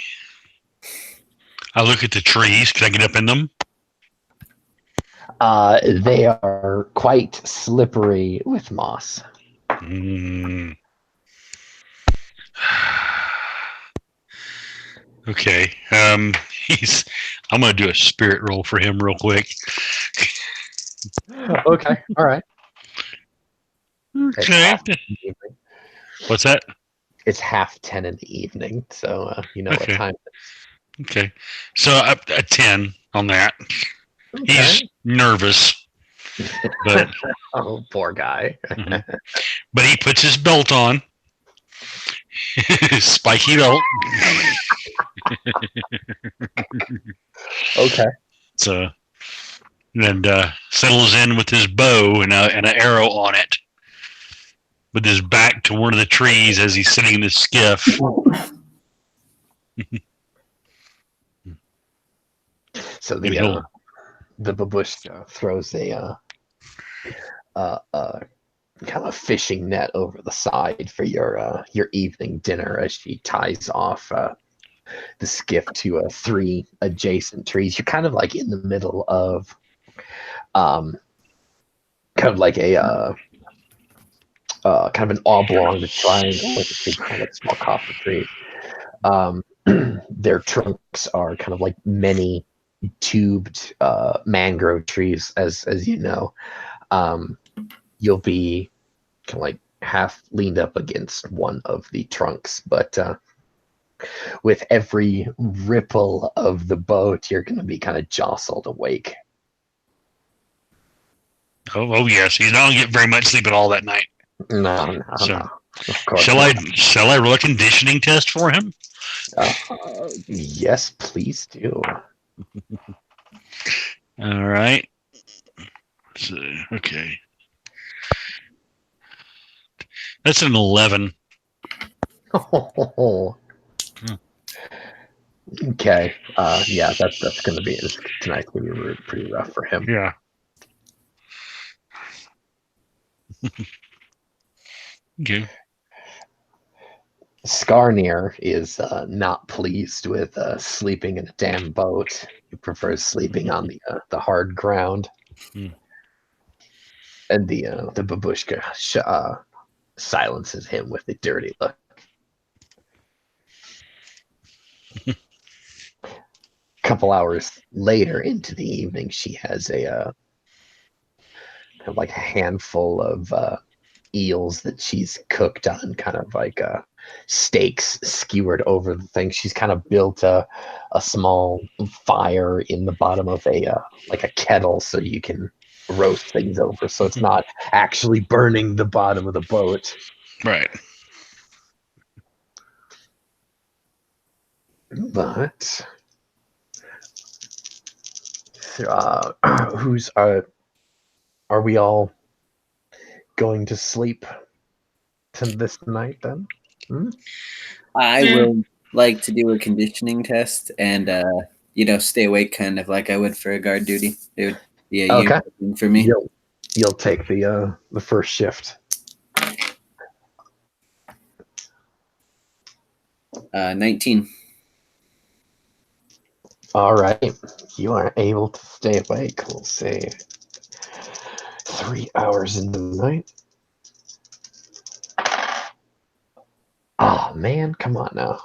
I look at the trees. Can I get up in them? They are quite slippery with moss. Okay. I'm gonna do a spirit roll for him real quick. Okay. All right. Okay. What's that? It's 10:30 in the evening, so you know what time it is. Okay. So a 10 on that. Okay. He's nervous, but oh, poor guy. But he puts his belt on, his spiky belt. Okay. So, and settles in with his bow and an arrow on it, with his back to one of the trees as he's sitting in the skiff. So the babushka throws a kind of a fishing net over the side for your evening dinner as she ties off the skiff to 3 adjacent trees. You're kind of like in the middle of um, kind of like a kind of an oblong to triangle with a big kind of small copper tree. Um, their trunks are kind of like many tubed mangrove trees, as you know. Um, you'll be kind of like half leaned up against one of the trunks, but with every ripple of the boat, you're going to be kind of jostled awake. Oh yes, he's not gonna get very much sleep at all that night. No, So, no. Of course shall not. I roll a conditioning test for him? Yes, please do. All right. So, okay, that's an 11. Okay. Yeah, that's gonna be tonight's gonna be pretty rough for him. Yeah. Okay. Skarnir is not pleased with sleeping in a damn boat. He prefers sleeping on the hard ground. Hmm. And the babushka silences him with a dirty look. A couple hours later into the evening, she has a kind of like a handful of eels that she's cooked on kind of like steaks skewered over the thing. She's kind of built a small fire in the bottom of a like a kettle so you can roast things over, so it's not actually burning the bottom of the boat. Right. But who's are we all going to sleep this night then? Hmm? I will like to do a conditioning test and stay awake kind of like I would for a guard duty. It would be a Okay. useful thing for me. You'll take the first shift. 19. All right, you are able to stay awake. We'll say 3 hours into the night. Oh man, come on now.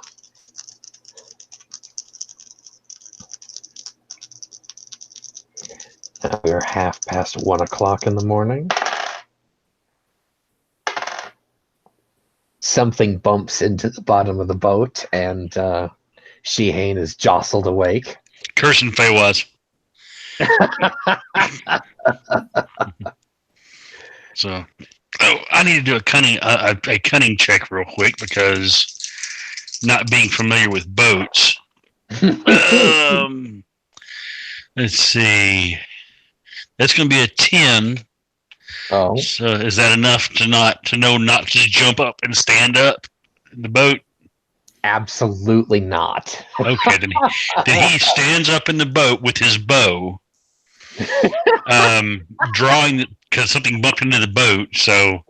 Now we're half past 1 o'clock in the morning. Something bumps into the bottom of the boat, and Shehane is jostled awake. Cursing Fey was. So, I need to do a cunning check real quick because not being familiar with boats. Let's see. That's going to be a 10. Oh, So is that enough to know not to jump up and stand up in the boat? absolutely not. Okay, then he stands up in the boat with his bow, drawing because something bumped into the boat. So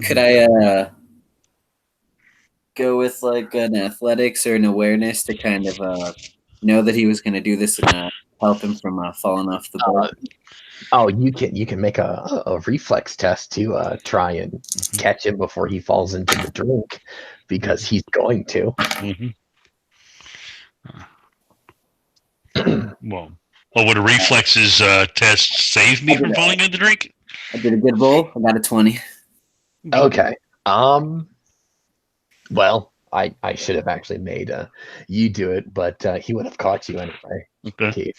Could I go with like an athletics or an awareness to kind of know that he was going to do this and help him from falling off the boat? Oh, you can make a reflex test to try and catch him before he falls into the drink, because he's going to. well, would a reflexes test save me from falling into the drink? I did a good roll. I got a 20. Okay. Well, I should have actually made you do it, but he would have caught you anyway. Okay.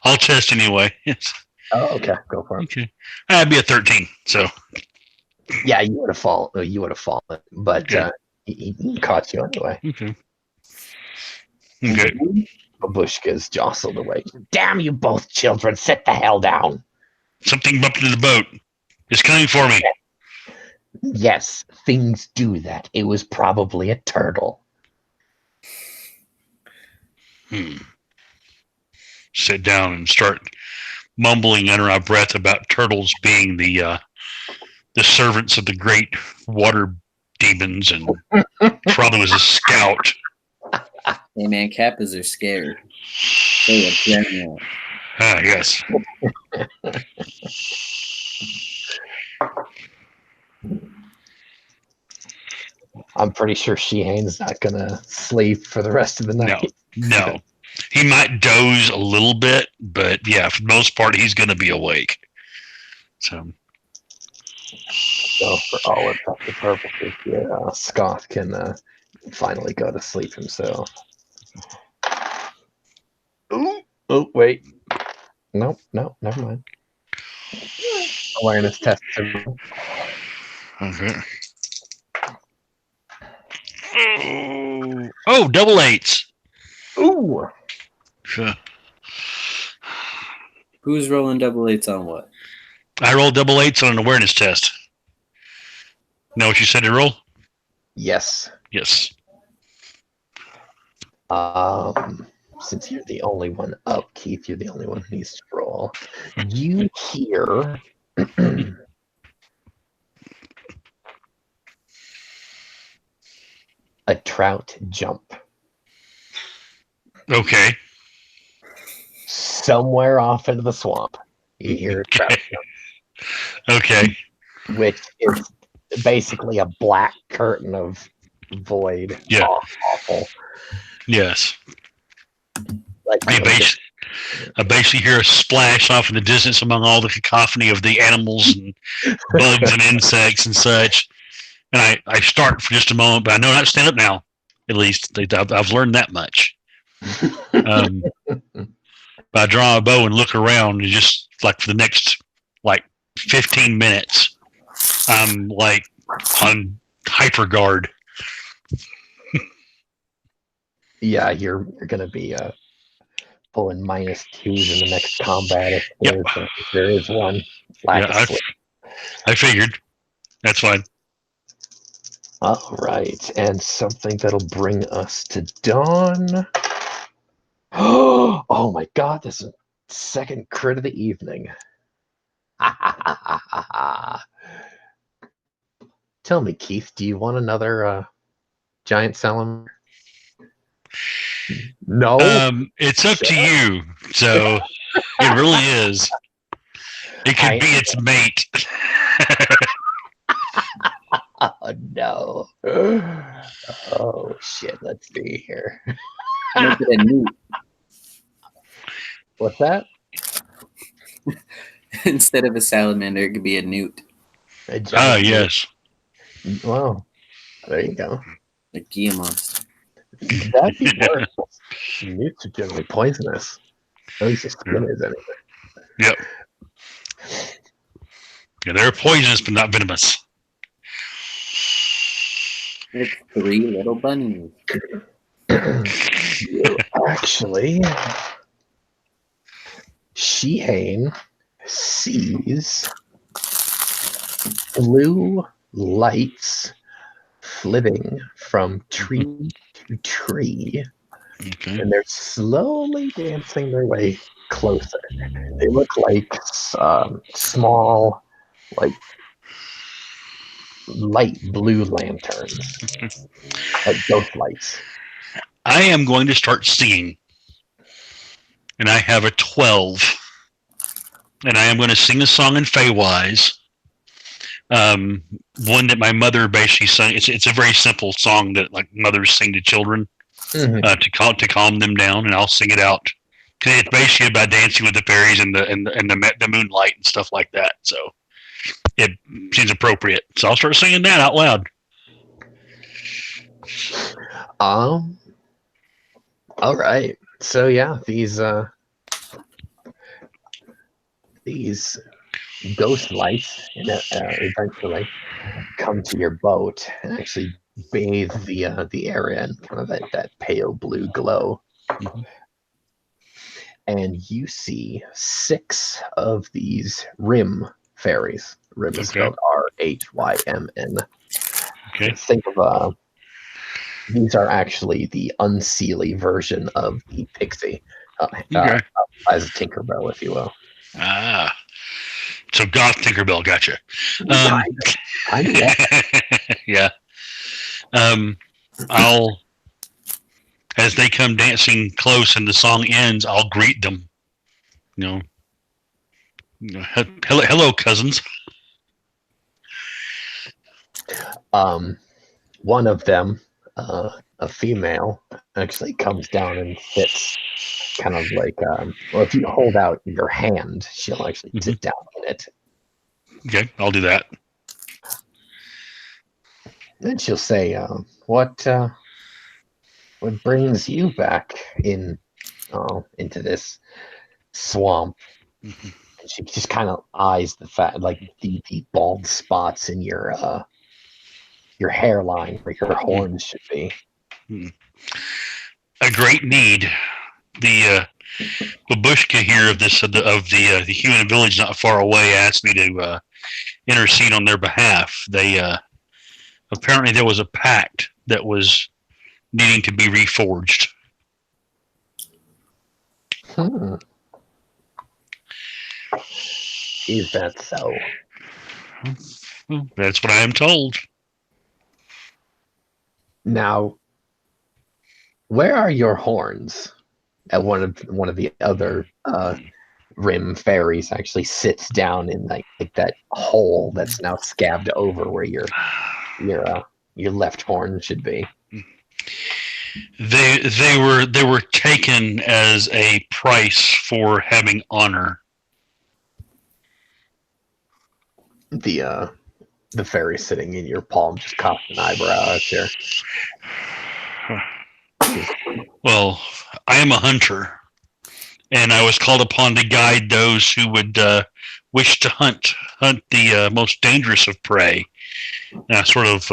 I'll test anyway. Yes. Oh, okay. Go for it. Okay. That'd be a 13. So yeah, you would have fallen. You would have fallen, but okay. He caught you anyway. Okay. Okay. Babushkas jostled away. Damn you both, children! Sit the hell down. Something bumped into the boat. It's coming for me. Yes, things do that. It was probably a turtle. Sit down and start mumbling under our breath about turtles being the servants of the great water demons, and probably was a scout. Hey man, kappas are scary. They are genuine. Ah, yes. I'm pretty sure Sheehan's not gonna sleep for the rest of the night. No. He might doze a little bit, but yeah, for the most part, he's going to be awake. So for all intents and purposes, yeah, Scott can finally go to sleep himself. Ooh. Oh, wait. No, never mind. Awareness test. okay. Oh, double eights. Ooh. Sure. Who's rolling double eights on what? I rolled double eights on an awareness test. Know what you said to roll? Yes. Yes. Since you're the only one up, Keith, you're the only one who needs to roll. You hear a trout jump Okay. somewhere off into the swamp. You hear a trout Okay. jump, which is basically a black curtain of void. Yeah. Awful. Yes. Like, I basically hear a splash off in the distance among all the cacophony of the animals and bugs and insects and such. And I start for just a moment, but I know not to stand up now. At least I've learned that much. I draw a bow and look around, and just like for the next 15 minutes, I'm like on hyper guard. Yeah, you're gonna be pulling -2s in the next combat if there is one. Yeah, I figured. That's fine. All right, and something that'll bring us to dawn. Oh my God! This is second crit of the evening. Tell me, Keith, do you want another giant salamander? No. It's up to you. So it really is. It could be its mate. Oh no. Oh shit, let's see here. Make it a newt. What's that? Instead of a salamander, it could be a newt. Ah, yes. Well, there you go. A Gia monster. That'd be worse. Newts are generally poisonous. At least the skin is anyway. Yep. Yeah, they're poisonous but not venomous. It's 3 little bunnies. Actually, Sheehan sees blue lights flitting from tree to tree, and they're slowly dancing their way closer. They look like small, like light blue lanterns, like ghost lights. I am going to start singing, and I have a 12, and I am going to sing a song in Feywise. One that my mother basically sang. It's a very simple song that like mothers sing to children to calm them down, and I'll sing it out because it's basically about dancing with the fairies and the moonlight and stuff like that. So it seems appropriate. So I'll start singing that out loud. All right. So yeah, these ghost lights eventually come to your boat and actually bathe the area in kind of that pale blue glow. Mm-hmm. And you see 6 of these rim fairies. Rim is spelled R-H-Y-M-N. Okay. Think of these are actually the Unseelie version of the pixie, as Tinkerbell, if you will. Ah, so goth Tinkerbell, gotcha. Kind of, yeah. Yeah. I'll, as they come dancing close and the song ends, I'll greet them. You know, hello, cousins. One of them, a female, actually comes down and sits kind of like, well, if you hold out your hand, she'll actually sit down in it. Okay, I'll do that. Then she'll say, what brings you back into this swamp? And she just kind of eyes the fat, like the bald spots in your hairline where your horns should be. A great need. The Babushka here of the human village not far away asked me to intercede on their behalf. They apparently there was a pact that was needing to be reforged. Is that so? That's what I am told. Now, where are your horns? At one of the other rim fairies actually sits down in like that hole that's now scabbed over where your left horn should be. They were taken as a price for having honor. The fairy sitting in your palm just cocked an eyebrow at you. Well, I am a hunter, and I was called upon to guide those who would wish to hunt the most dangerous of prey. And I sort of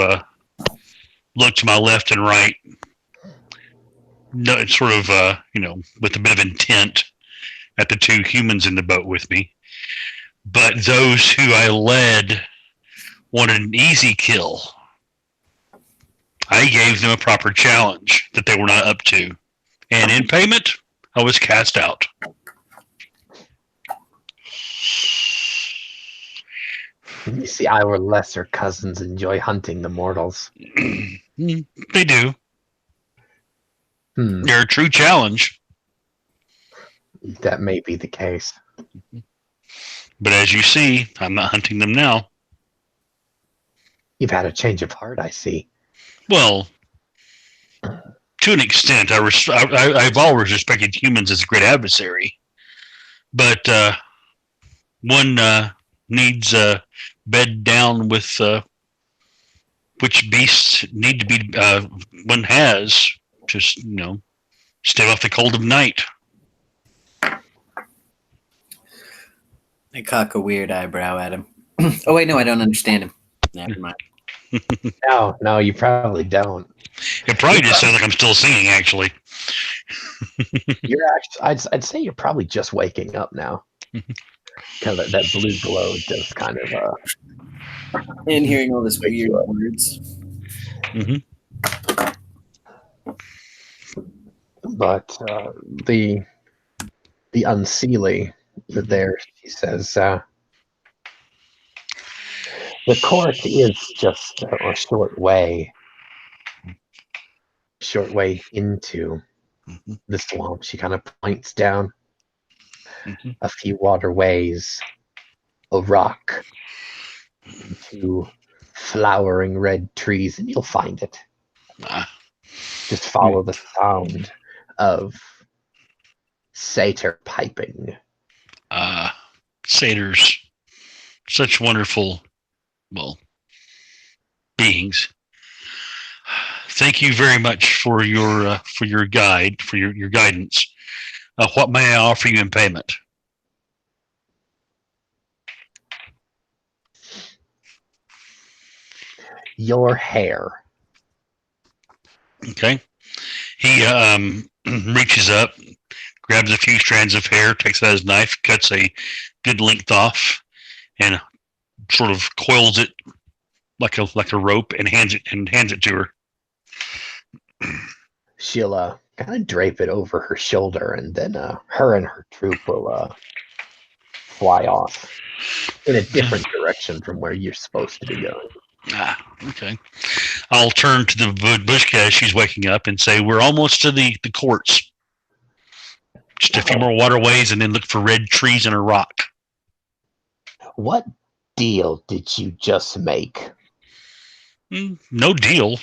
look to my left and right, sort of with a bit of intent at the two humans in the boat with me. But those who I led wanted an easy kill. I gave them a proper challenge that they were not up to. And in payment, I was cast out. You see, our lesser cousins enjoy hunting the mortals. They do. They're a true challenge. That may be the case. But as you see, I'm not hunting them now. You've had a change of heart, I see. Well, to an extent, I've always respected humans as a great adversary. But one needs bed down with which beasts need to be one has. Just, stay off the cold of night. I cock a weird eyebrow at him. Oh, wait, no, I don't understand him. Never mind. No, you probably don't. It probably just sounds like I'm still singing, actually. You're actually, I'd say you're probably just waking up now. Kind of that blue glow does kind of. And hearing all this weird words. But the Unseelie, there, she says, the court is just a short way into the swamp. She kind of points down a few waterways, a rock, two flowering red trees, and you'll find it. Just follow the sound of satyr piping. Satyrs, such wonderful, beings. Thank you very much for your guide, for your guidance. What may I offer you in payment? Your hair. Okay. He reaches up, grabs a few strands of hair, takes out his knife, cuts a good length off, and sort of coils it like a rope, and hands it to her. She'll kind of drape it over her shoulder, and then her and her troop will fly off in a different direction from where you're supposed to be going. Okay. I'll turn to the Babushka as she's waking up and say, we're almost to the courts. Just a few more waterways and then look for red trees and a rock. What deal did you just make? No deal.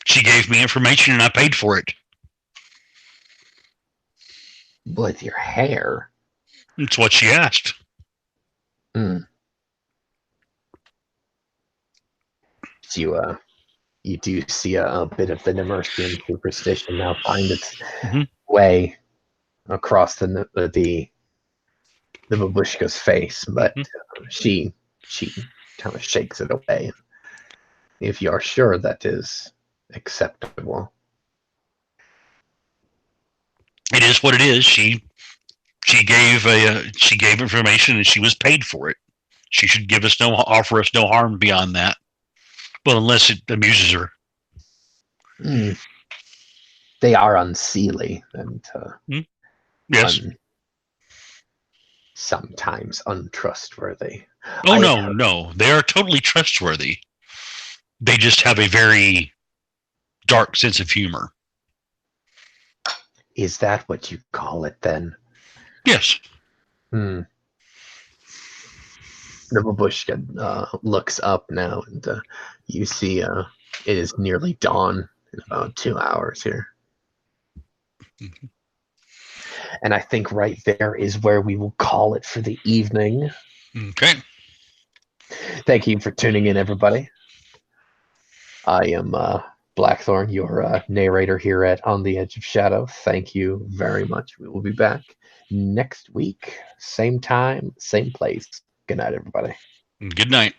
She gave me information and I paid for it. With your hair? It's what she asked. You do see a bit of the Nemersian superstition now find its way across the Babushka's face, but she kind of shakes it away. If you are sure that is acceptable, it is what it is. She gave information and she was paid for it. She should offer us no harm beyond that. Well, unless it amuses her. They are Unseelie and yes, sometimes untrustworthy. Oh, no. They are totally trustworthy. They just have a very dark sense of humor. Is that what you call it then? Yes. The Babushka looks up now, and you see it is nearly dawn in about 2 hours here. And I think right there is where we will call it for the evening. Okay. Thank you for tuning in, everybody. I am Blackthorn, your narrator here at On the Edge of Shadow. Thank you very much. We will be back next week. Same time, same place. Good night, everybody. Good night.